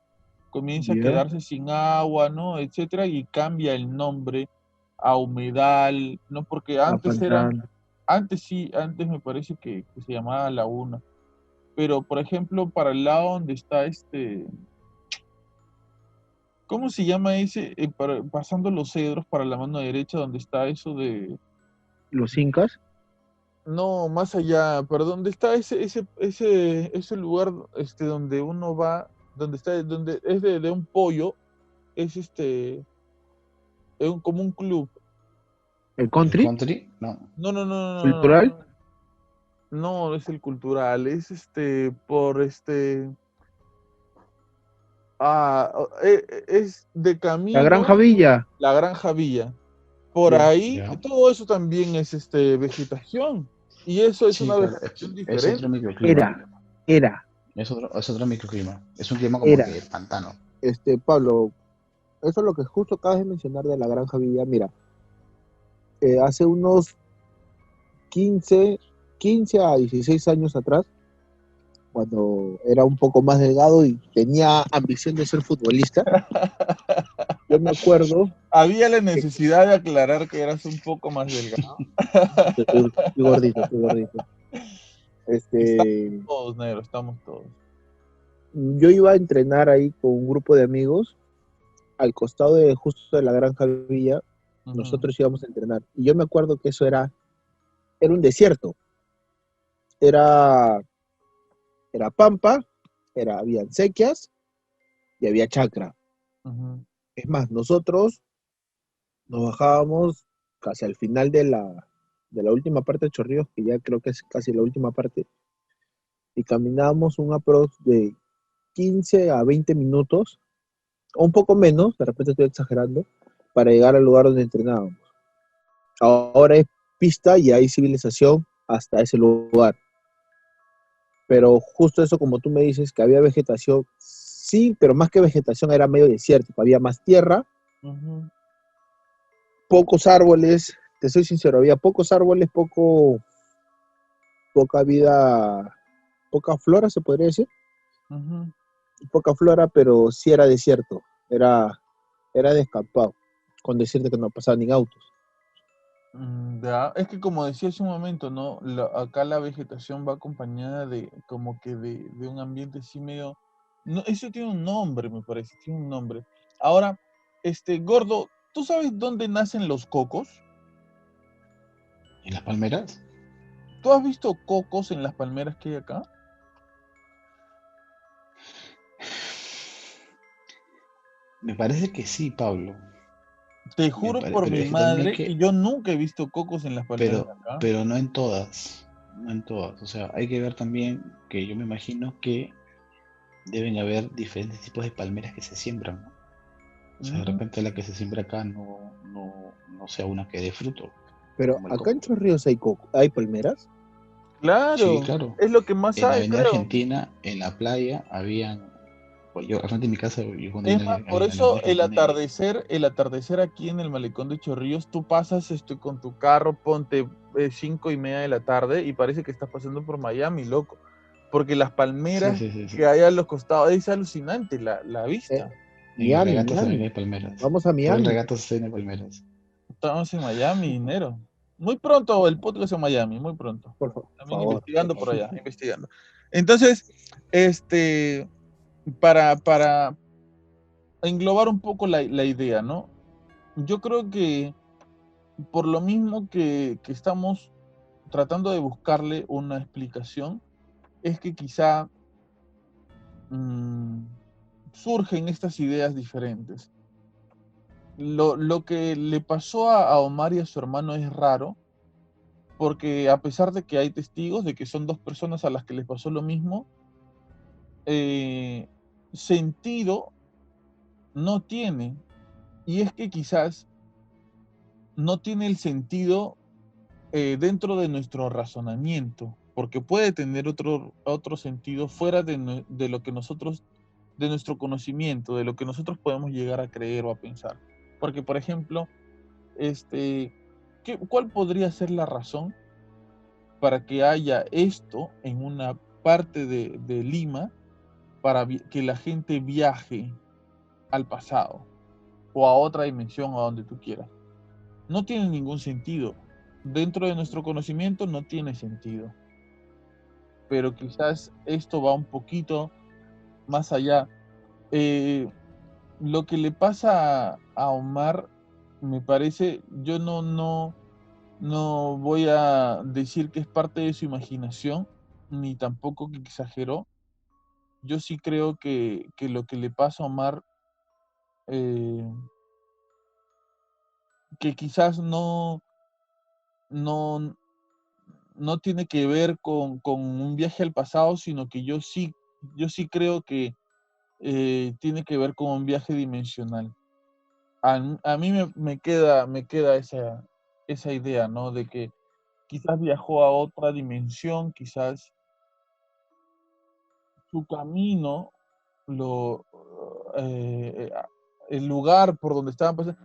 comienza a Ya, quedarse sin agua, ¿no? Etcétera, y cambia el nombre a humedal, ¿no? Porque a pantano. antes sí, antes me parece que se llamaba laguna. Pero, por ejemplo, para el lado donde está ¿cómo se llama ese? Pasando los cedros para la mano derecha, donde está eso de... Los incas, No, más allá, pero ¿dónde está ese lugar donde uno va, donde es de un pollo, es como un club? el El country, country, no. No, no, no, no, no, cultural, no, no es el cultural, es por es de la camino, Granja Villa. la Granja Villa. Por Ya. ahí, Ya. todo eso también es vegetación. Y eso es Sí, una claro, vegetación es otro diferente. microclima. Era, era, Es otro microclima. Es un clima como era. que pantano. Pablo, eso es lo que justo acabas de mencionar de la Granja Villa. Mira, hace unos 15 15 a 16 años atrás, cuando era un poco más delgado y tenía ambición de ser futbolista, yo me acuerdo Había la que necesidad de aclarar que eras un poco más delgado. estoy gordito, estoy gordito. Estamos Este, todos, negro, estamos todos. yo iba a entrenar ahí con un grupo de amigos al costado de justo de la Granja Villa. Ujú, Nosotros íbamos a entrenar y yo me acuerdo que eso era un desierto, era, era pampa, habían sequías y había chacra. ujú. Es más, nosotros nos bajábamos casi al final de la última parte de Chorrillos, que ya creo que es casi la última parte, y caminábamos un approach de 15 a 20 minutos, o un poco menos, de repente estoy exagerando, para llegar al lugar donde entrenábamos. Ahora es pista y hay civilización hasta ese lugar. Pero justo eso, como tú me dices, que había vegetación, sí, pero más que vegetación era medio desierto, había más tierra, pocos árboles, te soy sincero, había pocos árboles, poca vida, poca flora, se podría decir, poca flora, pero sí era desierto, era descampado, con decirte que no pasaban ni autos. Ya, es que como decía hace un momento, ¿no? Acá la vegetación va acompañada de como que de un ambiente así medio... No, eso tiene un nombre, me parece, tiene un nombre. Ahora, Gordo, ¿tú sabes dónde nacen los cocos? ¿En las palmeras? ¿Tú has visto cocos en las palmeras que hay acá? Me parece que sí, Pablo. Te juro por Pero mi es que también hay madre que que, yo nunca he visto cocos en las palmeras de acá. pero no en todas, no en todas. O sea, hay que ver también que yo me imagino que deben haber diferentes tipos de palmeras que se siembran, ¿no? O sea, de Ujú. repente la que se siembra acá no sea una que dé fruto, Pero como el acá en coco. Chorrillos hay palmeras. Sí, Claro, claro. es lo que más En hay, Avenida creo. Argentina, en la playa, habían, pues yo, al frente de mi casa, yo cuando Es vine más, por a la Avenida eso Argentina el atardecer aquí en el Malecón de Chorrillos, tú pasas con tu carro, ponte 5:30 de la tarde y parece que estás pasando por Miami, loco. Porque las sí, palmeras sí, sí, que sí. hay a los costados, es alucinante la Eh, vista. En el Miami, Regatas también Miami. hay palmeras. Vamos a Todo el Miami. Regatas tiene palmeras. Estamos en Miami, enero. Muy pronto el podcast en Miami, muy pronto. Por También favor. investigando por allá, investigando. Entonces, para englobar un poco la idea, ¿no? Yo creo que por lo mismo que estamos tratando de buscarle una explicación, es que quizá mm, surgen estas ideas diferentes. Lo que le pasó a Omar y a su hermano es raro, porque a pesar de que hay testigos de que son dos personas a las que les pasó lo mismo, eh, sentido no tiene. Y es que quizás no tiene el sentido dentro de nuestro razonamiento, porque puede tener otro sentido fuera de lo que nosotros, de nuestro conocimiento, de lo que nosotros podemos llegar a creer o a pensar. Porque, por ejemplo, ¿cuál podría ser la razón para que haya esto en una parte de Lima para que la gente viaje al pasado o a otra dimensión, a donde tú quieras? No tiene ningún sentido. Dentro de nuestro conocimiento no tiene sentido. Pero quizás esto va un poquito más allá. Eh, lo que le pasa a Omar, me parece, yo no voy a decir que es parte de su imaginación, ni tampoco que exageró. Yo sí creo que lo que le pasa a Omar, eh, que quizás no, no tiene que ver con un viaje al pasado, sino que yo sí creo que tiene que ver con un viaje dimensional. A mí me queda esa idea, ¿no? De que quizás viajó a otra dimensión, quizás su camino, lo, el lugar por donde estaban pasando,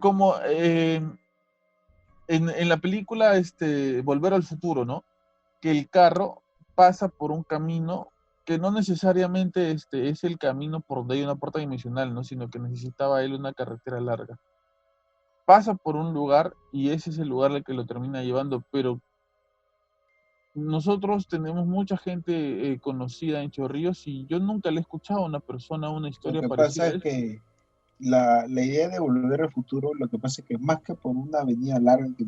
como en la película Volver al Futuro, ¿no? Que el carro pasa por un camino que no necesariamente es el camino por donde hay una puerta dimensional, ¿no? Sino que necesitaba él una carretera larga. Pasa por un lugar y ese es el lugar al que lo termina llevando, pero nosotros tenemos mucha gente conocida en Chorrillos y yo nunca le he escuchado a una persona una Lo historia que pasa parecida a es esta. que la idea de volver al futuro, lo que pasa es que más que por una avenida larga que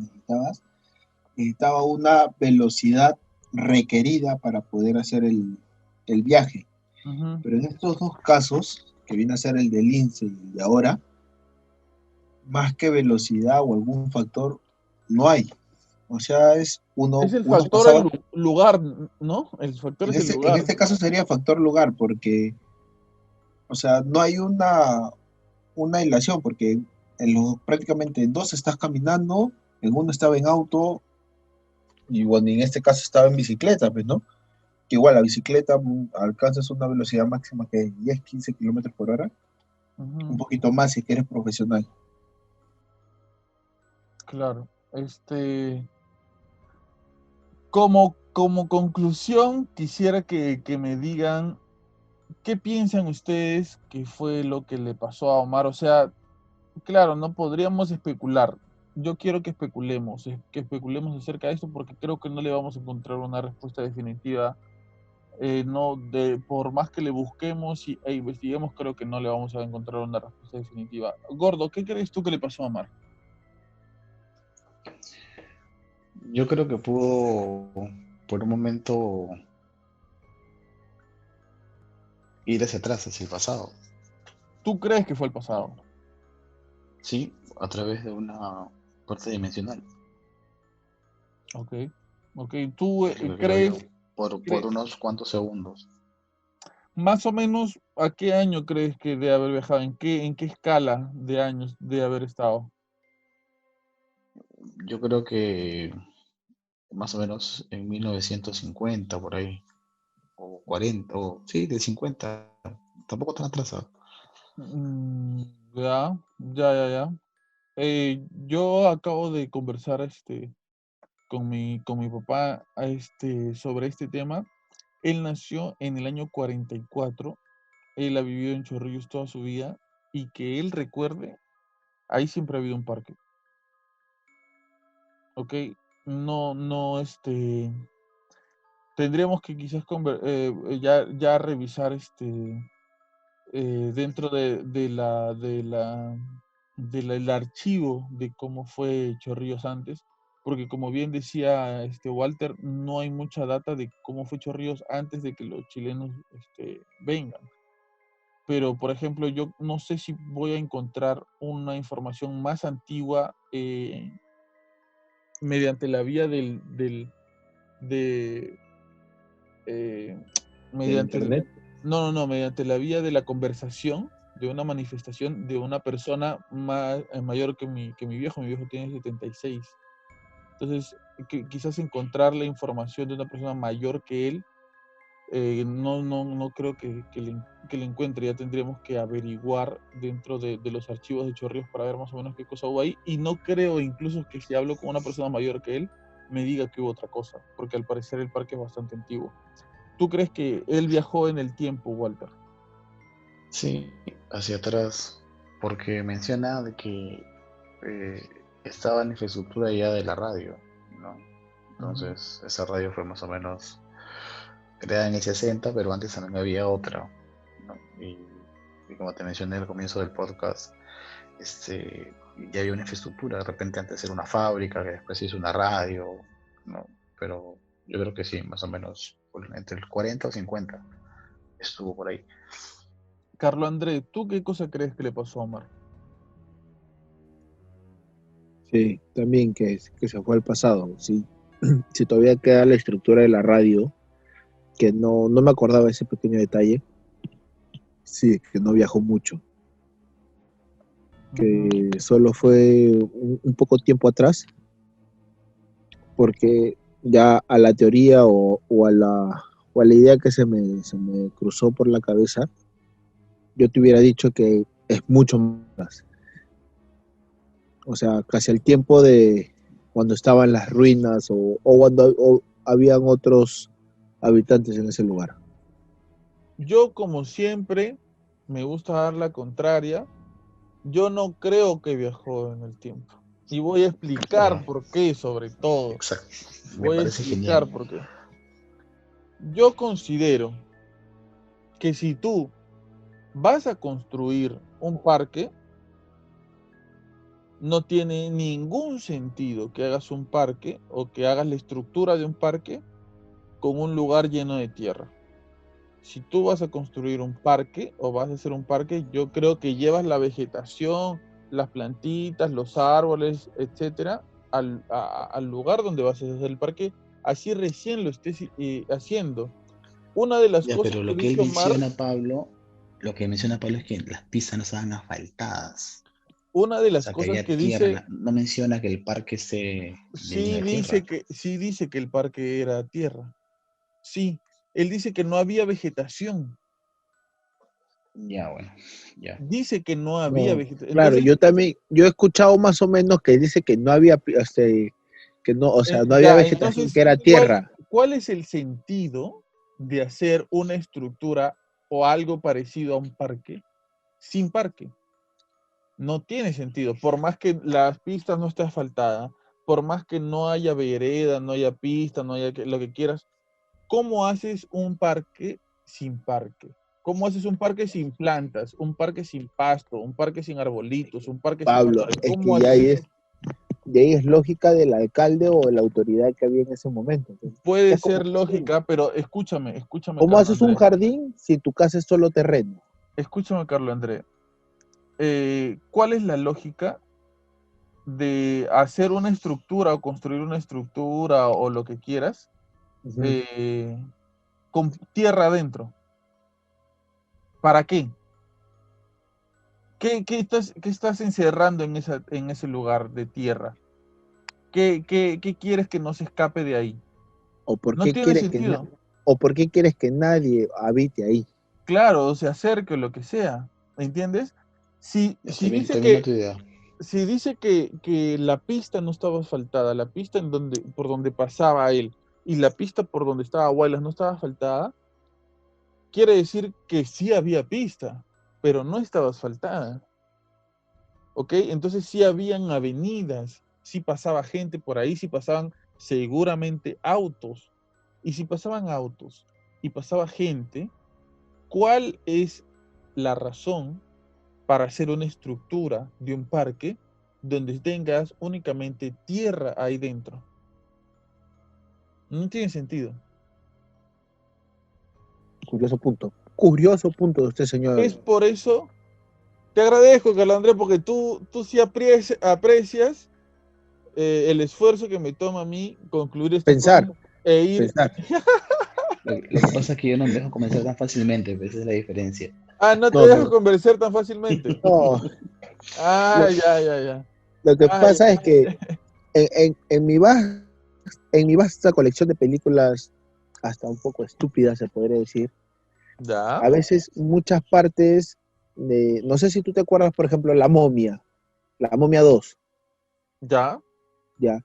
necesitaba una velocidad requerida para poder hacer el viaje. Ujú. Pero en estos dos casos, que viene a ser el del lince y el de ahora, más que velocidad o algún factor, no hay. O sea, es Es el uno factor el pasaba, lugar, ¿no? El factor es el en lugar. este caso sería factor lugar, porque, o sea, no hay una hilación, porque prácticamente en dos estás caminando, en uno estaba en auto, y bueno, en este caso estaba en bicicleta, pues, ¿no? Que igual la bicicleta alcanzas una velocidad máxima que es 10, 15 kilómetros por hora, un Ujú, poquito más si que eres profesional. claro. Como conclusión, quisiera que me digan qué piensan ustedes que fue lo que le pasó a Omar. O sea, claro, no podríamos especular. Yo quiero que especulemos acerca de esto porque creo que no le vamos a encontrar una respuesta definitiva. No, por más que le busquemos e investiguemos, creo que no le vamos a encontrar una respuesta definitiva. Gordo, ¿qué crees tú que le pasó a Omar? Yo creo que pudo por un momento ir hacia atrás, hacia el pasado, ¿Tú crees que fue el pasado? ¿sí? A través de una puerta dimensional, Ok, ok. ¿Tú es lo que creo yo, crees, por cre- unos cuantos segundos. más o menos a qué año crees que de haber viajado? ¿En qué escala de años de haber estado? Yo creo que más o menos en 1950 por ahí, o 40, o sí, de 50, tampoco tan atrasado. Mm, ya, ya. Yo acabo de conversar con mi papá sobre este tema. Él nació en el año 44. Él ha vivido en Chorrillos toda su vida y que él recuerde, ahí siempre ha habido un parque, ¿ok? No, no, tendríamos que quizás ya revisar dentro del archivo de cómo fue Chorrillos antes, porque como bien decía Walter, no hay mucha data de cómo fue Chorrillos antes de que los chilenos vengan. Pero, por ejemplo, yo no sé si voy a encontrar una información más antigua mediante la vía de, eh, de mediante, internet. no, mediante la vía de la conversación, de una manifestación de una persona mayor que mi viejo. Mi viejo tiene 76. Entonces, quizás encontrar la información de una persona mayor que él, no creo que le encuentre. Ya tendríamos que averiguar dentro de los archivos de Chorrillos para ver más o menos qué cosa hubo ahí. Y no creo incluso que si hablo con una persona mayor que él, me diga que hubo otra cosa, porque al parecer el parque es bastante antiguo. ¿Tú crees que él viajó en el tiempo, Walter? Sí, hacia atrás, porque menciona de que eh, estaba en infraestructura ya de la radio, ¿no? Ujú. Entonces, esa radio fue más o menos creada en el 60, pero antes también había otra, ¿no? Y como te mencioné al comienzo del podcast, ya había una infraestructura, de repente antes era una fábrica, que después se hizo una radio, ¿no? Pero yo creo que sí, más o menos entre el 40 o 50 estuvo por ahí. Carlo André, ¿tú qué cosa crees que le pasó a Omar? Sí, también que se fue al pasado. Sí. Si todavía queda la estructura de la radio, que no me acordaba ese pequeño detalle. Sí, que no viajó mucho, Ujú. que solo fue un poco tiempo atrás, porque ya a la teoría o a la idea que se me cruzó por la cabeza, yo te hubiera dicho que es mucho más. O sea, casi el tiempo de cuando estaban las ruinas o cuando habían otros habitantes en ese lugar. Yo, como siempre, me gusta dar la contraria. Yo no creo que viajó en el tiempo. Y voy a explicar Claro, por qué, sobre todo. exacto. Me Voy a parece genial. explicar por qué. Yo considero que si tú vas a construir un parque, no tiene ningún sentido que hagas un parque o que hagas la estructura de un parque con un lugar lleno de tierra. Si tú vas a construir un parque o vas a hacer un parque, yo creo que llevas la vegetación, las plantitas, los árboles, etcétera, al lugar donde vas a hacer el parque, así recién lo estés haciendo. Una de las Ya, cosas pero que lo que él dice Omar, lo que menciona Pablo es que las pistas no estaban asfaltadas. una de O las sea, que cosas había que tierra, dice, no menciona que el parque esté lleno de tierra. sí dice que el parque era tierra. Sí, él dice que no había vegetación. Ya, bueno, ya. Dice que no había No, vegetación. claro, Entonces, yo también, yo he escuchado más o menos que dice que no había, que no, o sea, no había ya, vegetación, que entonces, era tierra. ¿cuál es el sentido de hacer una estructura o algo parecido a un parque sin parque? No tiene sentido. Por más que las pistas no esté asfaltada, por más que no haya vereda, no haya pista, no haya lo que quieras, ¿cómo haces un parque sin parque? ¿Cómo haces un parque sin plantas, un parque sin pasto, un parque sin arbolitos, un parque sin Pablo, flores? es ¿Cómo que ya haces ahí eso? es, de ahí es lógica del alcalde o de la autoridad que había en ese momento. Entonces, Puede es como, ser lógica, pero escúchame, ¿cómo Carlos haces un Andrés. jardín si tu casa es solo terreno? Escúchame, Carlos Andrés. ¿Cuál es la lógica de hacer una estructura o construir una estructura o lo que quieras Ujú. eh, con tierra adentro? ¿Para qué? ¿Qué estás encerrando en ese lugar de tierra? ¿Qué quieres que no se escape de ahí? ¿O por No qué tiene quieres sentido. o por qué quieres que nadie habite ahí? Claro, o se acerque o lo que sea. ¿Me entiendes? Si, Ya, si dice estoy viendo que, tu idea. si dice que la pista no estaba asfaltada, la pista por donde pasaba él y la pista por donde estaba Wallace no estaba asfaltada, quiere decir que sí había pista, pero no estaba asfaltada. ¿Ok? Entonces sí habían avenidas, sí pasaba gente por ahí, sí pasaban seguramente autos. Y si pasaban autos y pasaba gente, ¿cuál es la razón para hacer una estructura de un parque donde tengas únicamente tierra ahí dentro? No tiene sentido. Curioso punto. Curioso punto de usted, Es señor. por eso, te agradezco, Carlos Andrés, porque tú sí aprecias el esfuerzo que me toma a mí concluir estas cosas Pensar, e ir. pensar. Lo que pasa es que yo no me dejo convencer tan fácilmente, pues, esa es la diferencia. Ah, no te No, dejo no, convencer tan fácilmente. no. Ah, Lo, ya. lo que Ah, pasa es que en mi vasta colección de películas, hasta un poco estúpidas, se podría decir, ya, a veces muchas partes, no sé si tú te acuerdas, por ejemplo, La Momia 2, ya. ¿ya?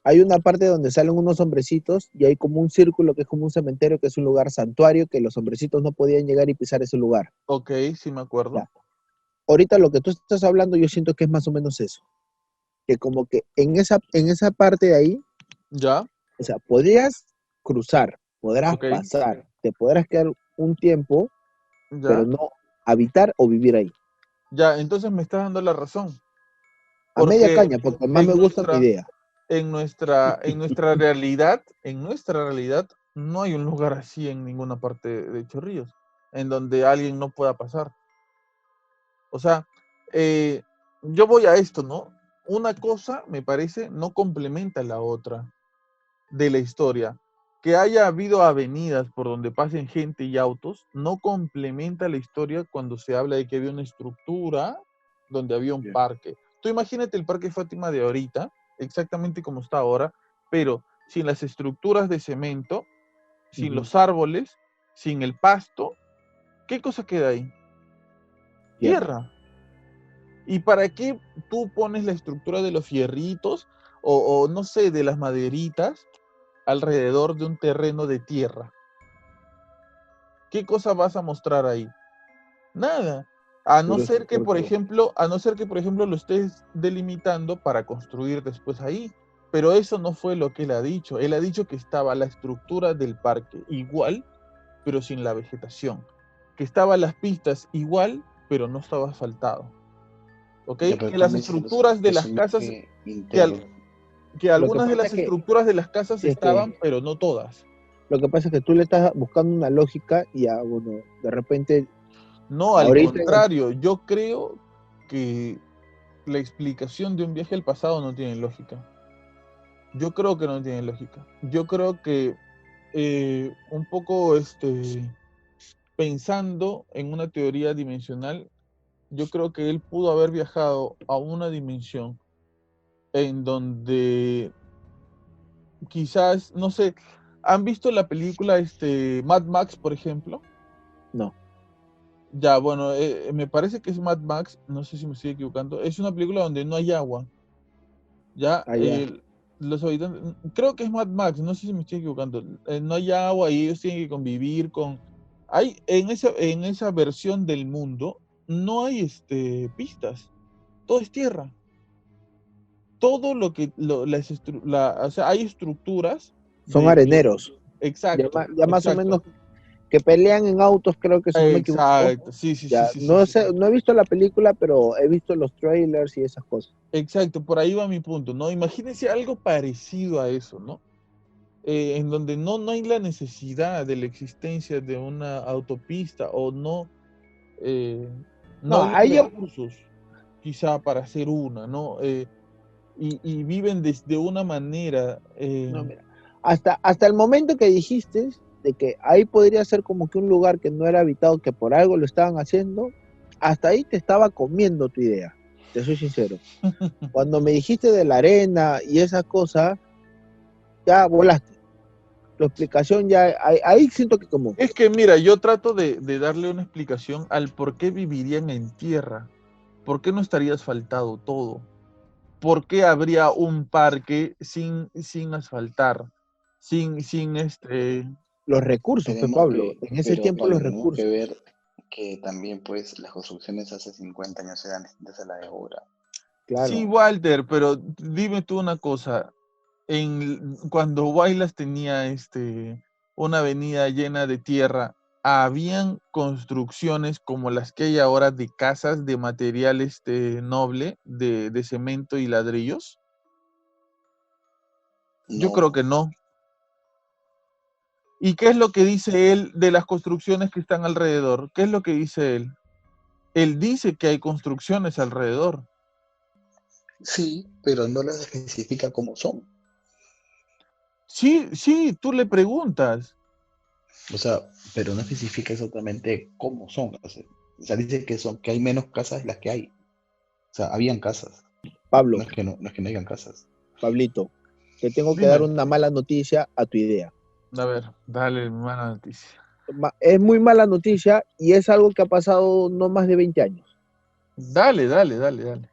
Hay una parte donde salen unos hombrecitos y hay como un círculo que es como un cementerio, que es un lugar santuario, que los hombrecitos no podían llegar y pisar ese lugar. Ok, sí me acuerdo. ¿Ya? Ahorita lo que tú estás hablando, yo siento que es más o menos eso, que como que en esa parte de ahí, Ya, o sea, podrías cruzar, podrás ok, pasar, te podrás quedar un tiempo, pero ya. no habitar o vivir ahí. Ya, entonces me estás dando la razón. A media Porque caña, porque más me en gusta mi nuestra, idea. en nuestra realidad, no hay un lugar así en ninguna parte de Chorrillos, en donde alguien no pueda pasar. O sea, eh, yo voy a esto, ¿no? Una cosa, me parece, no complementa la otra de la historia. Que haya habido avenidas por donde pasen gente y autos, no complementa la historia cuando se habla de que había una estructura donde había un Yeah. parque. Tú imagínate el Parque Fátima de ahorita, exactamente como está ahora, pero sin las estructuras de cemento, sin Ujú. los árboles, sin el pasto, ¿qué cosa queda ahí? Tierra. Tierra. ¿Y para qué tú pones la estructura de los fierritos o no sé, de las maderitas alrededor de un terreno de tierra? ¿Qué cosa vas a mostrar ahí? Nada. A no Curioso, ser que, por porque ejemplo, lo estés delimitando para construir después ahí. Pero eso no fue lo que él ha dicho. Él ha dicho que estaba la estructura del parque igual, pero sin la vegetación. Que estaban las pistas igual, pero no estaba asfaltado. ¿Ok? Ya, pero Que tú las me dices estructuras de que las su casas, bloque que, que lo que algunas de pasa las es que, estructuras de las casas si es que, estaban, pero no todas. lo que pasa es que tú le estás buscando una lógica y a bueno, de repente, No, al ahorita, contrario, yo creo que la explicación de un viaje al pasado no tiene lógica. Yo creo que no tiene lógica. Yo creo que un poco pensando en una teoría dimensional, yo creo que él pudo haber viajado a una dimensión en donde quizás, no sé, ¿han visto la película Mad Max, por ejemplo? No. Ya, bueno, me parece que es Mad Max, no sé si me estoy equivocando. Es una película donde no hay agua. Ya, Allá. los habitantes, creo que es Mad Max, no sé si me estoy equivocando. No hay agua y ellos tienen que convivir con. En esa versión del mundo no hay pistas, todo es tierra. Todo lo que o sea, hay estructuras Son de. areneros. Exacto, Ya más o exacto. menos que pelean en autos, creo que si no me equivoco. Exacto, sí, sí, sí, Ya, sí, sí, no sí. sé, no he visto la película, pero he visto los trailers y esas cosas. Exacto, por ahí va mi punto, ¿no? Imagínense algo parecido a eso, ¿no? En donde no hay la necesidad de la existencia de una autopista o eh, no No, hay los ahí yo, recursos quizá para hacer una, ¿no? Y viven de una manera, no, mira, hasta el momento que dijiste de que ahí podría ser como que un lugar que no era habitado, que por algo lo estaban haciendo, hasta ahí te estaba comiendo tu idea, te soy sincero. Cuando me dijiste de la arena y esas cosas, ya volaste. Tu explicación ya, ahí siento que como, Es que mira, yo trato de darle una explicación al por qué vivirían en tierra, por qué no estaría asfaltado todo, por qué habría un parque sin asfaltar, sin los recursos, pues Pablo, en ese tiempo los Tenemos que recursos. ver que también pues las construcciones hace 50 años eran distintas a la de ahora. Sí, Claro, Walter, pero dime tú una cosa. Cuando Huaylas tenía una avenida llena de tierra, ¿habían construcciones como las que hay ahora de casas de material noble, de cemento y ladrillos? Yo No, creo que no. ¿Y qué es lo que dice él de las construcciones que están alrededor? ¿Qué es lo que dice él? Él dice que hay construcciones alrededor. sí, pero no las especifica cómo son. Sí, sí, tú le preguntas. O sea, pero no especifica exactamente cómo son. O sea, dice que son, que hay menos casas de las que hay. O sea, habían casas. Pablo, No es que no hayan casas. Pablito, te tengo que dar Dime. una mala noticia a tu idea. A ver, dale, mala noticia. Es muy mala noticia y es algo que ha pasado no más de 20 años. Dale, dale, dale, dale.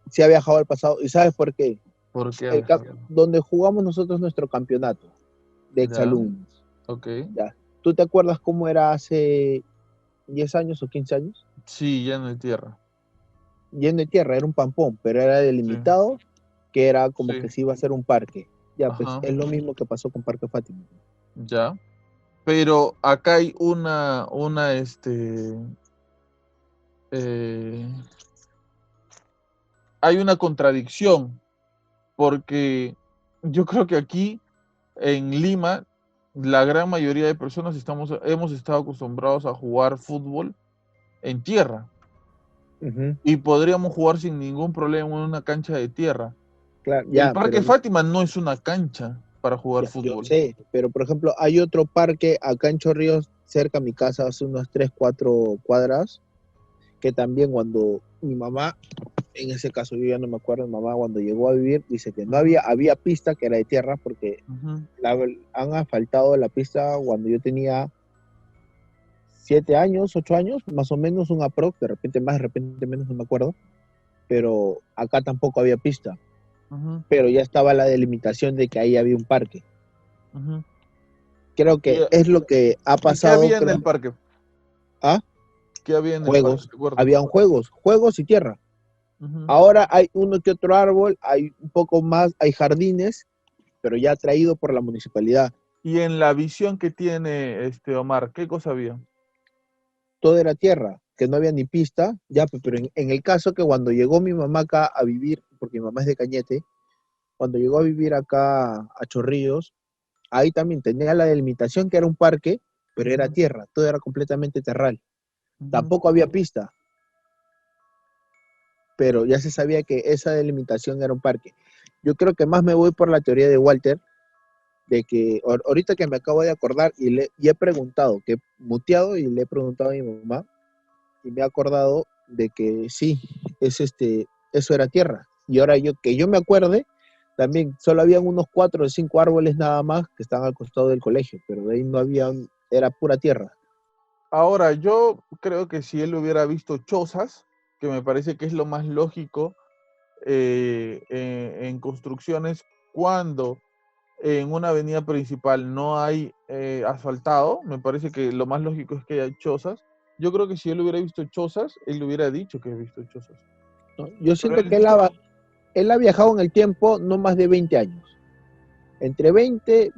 Se ha viajado al pasado. ¿Y sabes por qué? ¿Por qué ha viajado? Donde jugamos nosotros nuestro campeonato de Ya, exalumnos. ok. Ya. ¿Tú te acuerdas cómo era hace 10 años o 15 años? Sí, ya no hay tierra. Lleno de tierra, era un pampón, pero era Sí, delimitado, que era como sí. que se iba a hacer un parque. Ya, pues Ajá, es lo mismo que pasó con Parque Fátima. ya. Pero acá hay eh, hay una contradicción, porque yo creo que aquí en Lima, la gran mayoría de personas hemos estado acostumbrados a jugar fútbol en tierra Ujú, y podríamos jugar sin ningún problema en una cancha de tierra. claro, El ya, Parque pero Fátima no es una cancha para jugar ya, yo fútbol. sé, pero por ejemplo, hay otro parque acá en Chorrillos, cerca a mi casa, hace unas 3 4 cuadras, que también cuando mi mamá, en ese caso yo ya no me acuerdo, mi mamá cuando llegó a vivir, dice que no Ujú, había pista que era de tierra porque ujú. han asfaltado la pista cuando yo tenía 7 años, 8 años, más o menos un aprox, de repente más, de repente menos, no me acuerdo, pero acá tampoco había pista, Ujú, pero ya estaba la delimitación de que ahí había un parque. ujú. Creo ¿Y, que es lo que ha y qué pasado, había en el creo, parque? a ¿Qué había en el parque? juegos, ¿Recuerdas? habían juegos y tierra. Ujú. Ahora hay uno que otro árbol, hay un poco más, hay jardines, pero ya traído por la municipalidad. Y en la visión que tiene Omar, ¿qué cosa había? Todo era tierra, que no había ni pista, ya, pero en el caso que cuando llegó mi mamá acá a vivir, porque mi mamá es de Cañete, cuando llegó a vivir acá a Chorrillos, ahí también tenía la delimitación que era un parque, pero era Ujú, tierra, todo era completamente terral. ujú. Tampoco había pista, pero ya se sabía que esa delimitación era un parque. Yo creo que más me voy por la teoría de Walter, de que ahorita que me acabo de acordar y he preguntado, que he muteado y le he preguntado a mi mamá, y me he acordado de que sí, eso era tierra. Y ahora yo me acuerde, también solo habían unos 4 o 5 árboles nada más que estaban al costado del colegio, pero de ahí no había, era pura tierra. Ahora, yo creo que si él hubiera visto chozas, que me parece que es lo más lógico en construcciones, cuando en una avenida principal no hay asfaltado, me parece que lo más lógico es que haya chozas. Yo creo que si él hubiera visto chozas, él le hubiera dicho que ha visto chozas. ¿No? Yo Pero siento él que dice, él ha viajado en el tiempo no más de 20 años. Entre 20,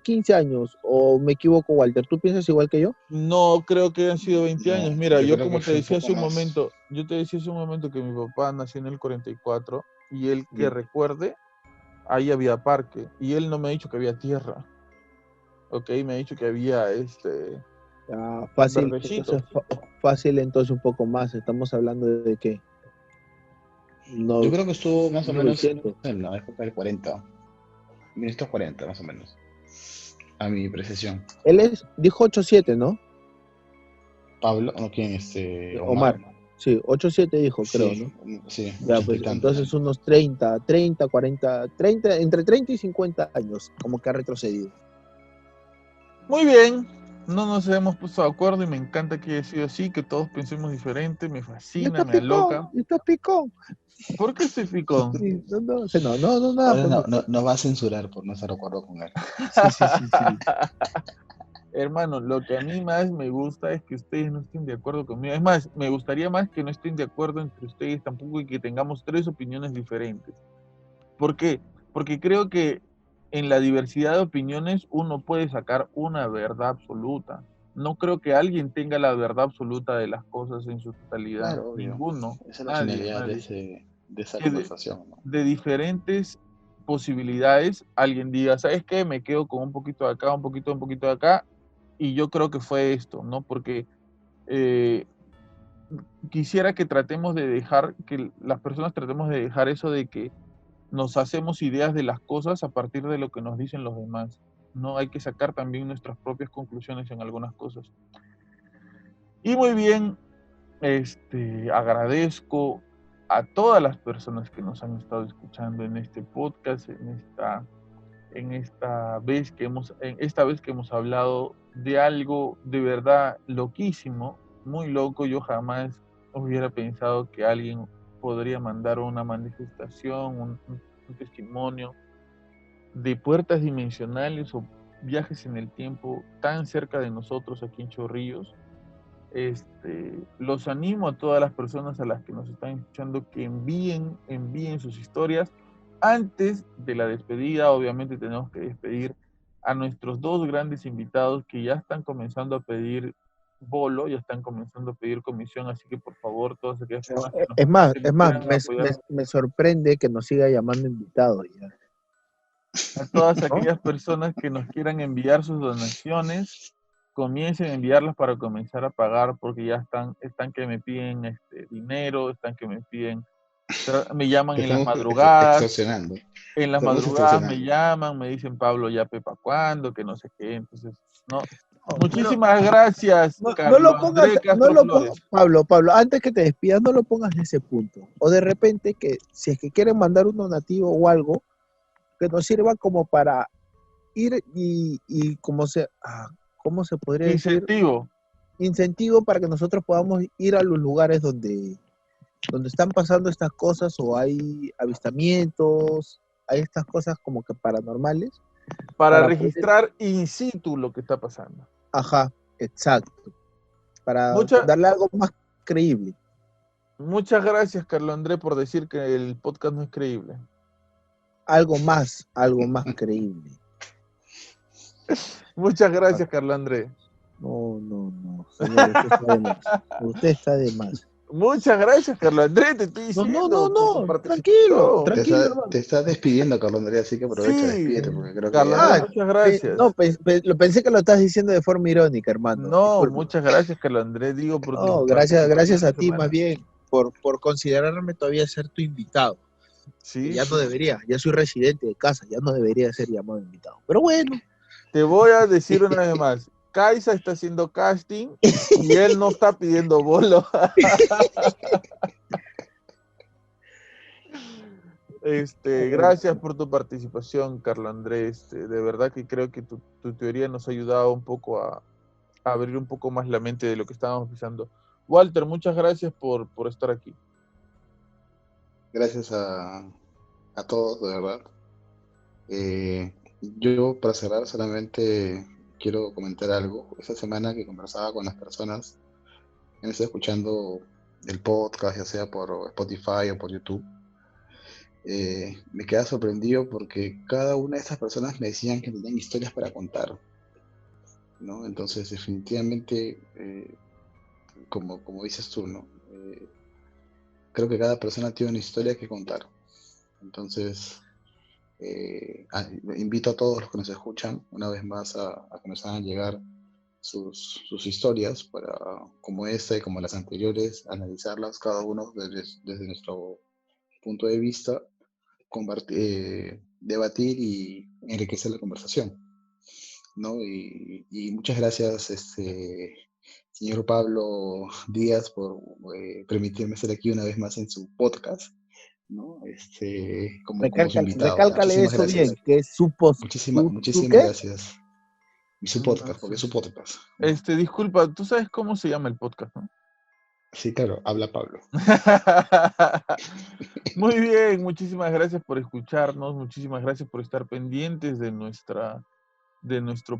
15 años, o me equivoco, Walter, ¿tú piensas igual que yo? no creo que hayan sido 20 No, años. Mira, yo yo creo como que te fue un decía poco hace un más. momento, yo te decía hace un momento que mi papá nació en el 44 y él que recuerde, ahí había parque y él no me ha dicho que había tierra. Ok, me ha dicho que había Fácil, verdecito. fácil entonces un poco más, estamos hablando de que no, Yo creo que estuvo más o menos 900. en la época del 40, 1940 más o menos, a mi precisión. Él dijo 8-7, ¿no? Pablo, ¿no? ¿Quién? Omar. Sí, 8-7 dijo, creo, Sí, ¿no? sí, Ya, 80 y pues tantos. entonces unos 30, 40, entre 30 y 50 años, como que ha retrocedido. Muy bien, no nos hemos puesto de acuerdo y me encanta que haya sido así, que todos pensemos diferente, me Y fascina, está me aloca. picón, y está picón. ¿Por qué estoy picón? Sí, no, nada. Ahora Pues, no, nos va a censurar por no estar de acuerdo con él. sí. Hermano, lo que a mí más me gusta es que ustedes no estén de acuerdo conmigo. Es más, me gustaría más que no estén de acuerdo entre ustedes tampoco y que tengamos 3 opiniones diferentes. ¿Por qué? Porque creo que en la diversidad de opiniones uno puede sacar una verdad absoluta. No creo que alguien tenga la verdad absoluta de las cosas en su totalidad. Claro, obvio. Ninguno. Esa es la Nadie. finalidad de esa Que conversación, ¿no? de diferentes posibilidades, alguien diga, ¿sabes qué? Me quedo con un poquito de acá, un poquito de acá, y yo creo que fue esto, ¿no? Porque eh, quisiera que tratemos de dejar, que las personas tratemos de dejar eso de que nos hacemos ideas de las cosas a partir de lo que nos dicen los demás. No hay que sacar también nuestras propias conclusiones en algunas cosas. Y muy bien, agradezco a todas las personas que nos han estado escuchando en este podcast, en esta vez que hemos hablado de algo de verdad loquísimo, muy loco. Yo jamás hubiera pensado que alguien podría mandar una manifestación, un testimonio de puertas dimensionales o viajes en el tiempo tan cerca de nosotros aquí en Chorrillos. Los animo a todas las personas a las que nos están escuchando que envíen sus historias. Antes de la despedida, obviamente tenemos que despedir a nuestros 2 grandes invitados que ya están comenzando a pedir bolo, ya están comenzando a pedir comisión, así que por favor, todas aquellas personas que nos Es más, quieran apoyar, me sorprende que nos siga llamando invitados. Ya. a todas aquellas personas que nos quieran enviar sus donaciones, comiencen a enviarlas para comenzar a pagar, porque ya están que me piden dinero, están que me piden, me llaman Te en las estamos madrugadas, extorsionando. me Extorsionando. llaman, me dicen, Pablo, ya pepa cuándo, que no sé qué, entonces, no. No, Muchísimas gracias, no lo Carlos pongas, André Castro Flores. Pablo, antes que te despidas, no lo pongas en ese punto. O de repente que si es que quieren mandar un donativo o algo, que nos sirva como para ir y ¿cómo se podría decir? Incentivo para que nosotros podamos ir a los lugares donde están pasando estas cosas o hay avistamientos, hay estas cosas como que paranormales. Para poder, registrar in situ lo que está pasando. ajá, exacto. Para Muchas darle algo más creíble. Muchas gracias, Carlos André, por decir que el podcast no es creíble. Algo más creíble. Muchas gracias, Carlos André. No, señor, usted está de más. Usted está de más. Muchas gracias, Carlos Andrés, te estoy diciendo. por tu tranquilo, participación. hermano. Te estás despidiendo, Carlos Andrea, así que aprovecha, Sí, despídete, porque creo que Carlos ya... Andrés, muchas gracias. No, lo pensé que lo estás diciendo de forma irónica, hermano. No, Disculpe. muchas gracias, Carlos Andrés, digo, por tu No, gracias a participación ti esta más semana. bien por considerarme todavía ser tu invitado. Sí, Ya no sí. debería, ya soy residente de casa, ya no debería ser llamado invitado. Pero bueno, Te voy a decir una vez más. Kaisa está haciendo casting y él no está pidiendo bolo. Gracias por tu participación, Carlos Andrés. De verdad que creo que tu teoría nos ha ayudado un poco a abrir un poco más la mente de lo que estábamos pensando. Walter, muchas gracias por estar aquí. Gracias a todos, de verdad. Yo, para cerrar, solamente quiero comentar algo. Esta semana que conversaba con las personas que me están escuchando el podcast, ya sea por Spotify o por YouTube, me quedaba sorprendido porque cada una de esas personas me decían que tenían historias para contar, ¿no? Entonces, definitivamente, como dices tú, ¿no? Creo que cada persona tiene una historia que contar. Entonces, invito a todos los que nos escuchan una vez más a que nos hagan llegar sus historias para, como esta y como las anteriores, analizarlas cada uno desde nuestro punto de vista, debatir y enriquecer la conversación, ¿no? Y muchas gracias, señor Pablo Díaz, por permitirme estar aquí una vez más en su podcast, ¿no? Como su invitado. recálcale Muchísimas eso bien, gracias. que es su post. ¿Tú Muchísimas qué? gracias. Y su No podcast, sé. porque es su podcast, ¿no? Disculpa, ¿tú sabes cómo se llama el podcast, no? Sí, claro, habla Pablo. Muy bien, muchísimas gracias por escucharnos, muchísimas gracias por estar pendientes de nuestro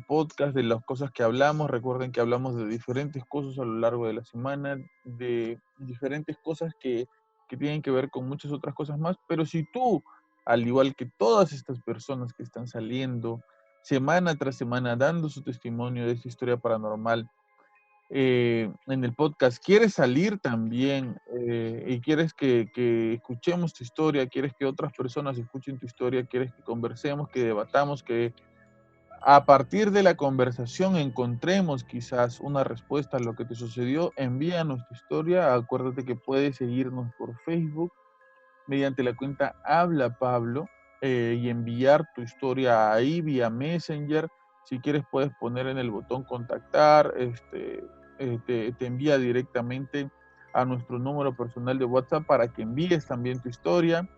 podcast, de las cosas que hablamos. Recuerden que hablamos de diferentes cosas a lo largo de la semana, de diferentes cosas que tienen que ver con muchas otras cosas más, pero si tú, al igual que todas estas personas que están saliendo semana tras semana dando su testimonio de esta historia paranormal, en el podcast, quieres salir también y quieres que escuchemos tu historia, quieres que otras personas escuchen tu historia, quieres que conversemos, que debatamos, que a partir de la conversación encontremos quizás una respuesta a lo que te sucedió, envíanos tu historia. Acuérdate que puedes seguirnos por Facebook mediante la cuenta Habla Pablo y enviar tu historia ahí vía Messenger. Si quieres puedes poner en el botón contactar, te envía directamente a nuestro número personal de WhatsApp para que envíes también tu historia.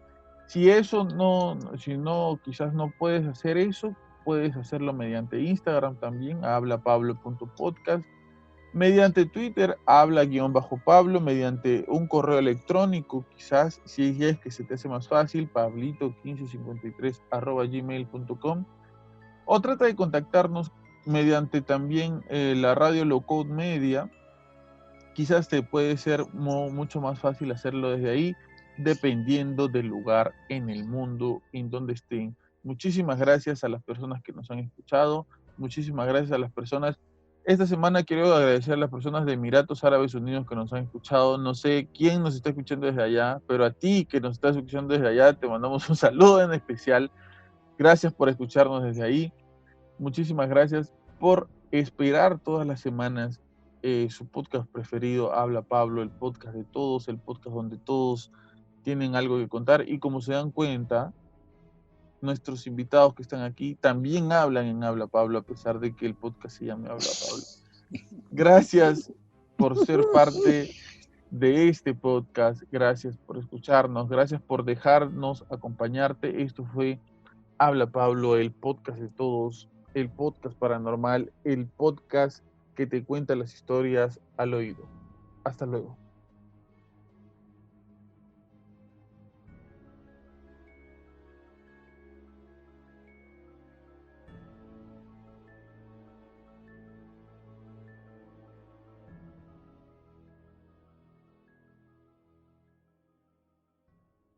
Si no, quizás no puedes hacer eso, puedes hacerlo mediante Instagram también, hablapablo.podcast, mediante Twitter, habla-pablo, mediante un correo electrónico, quizás, si es que se te hace más fácil, pablito1553@gmail.com, o trata de contactarnos mediante también la radio Low Code Media. Quizás te puede ser mucho más fácil hacerlo desde ahí, dependiendo del lugar en el mundo en donde estén. Muchísimas gracias a las personas que nos han escuchado. Muchísimas gracias a las personas. Esta semana quiero agradecer a las personas de Emiratos Árabes Unidos que nos han escuchado. No sé quién nos está escuchando desde allá, pero a ti que nos estás escuchando desde allá, te mandamos un saludo en especial. Gracias por escucharnos desde ahí. Muchísimas gracias por esperar todas las semanas su podcast preferido, Habla Pablo, el podcast de todos, el podcast donde todos tienen algo que contar. Y como se dan cuenta, nuestros invitados que están aquí también hablan en Habla Pablo, a pesar de que el podcast se llame Habla Pablo. Gracias por ser parte de este podcast, gracias por escucharnos, gracias por dejarnos acompañarte. Esto fue Habla Pablo, el podcast de todos, el podcast paranormal, el podcast que te cuenta las historias al oído. Hasta luego.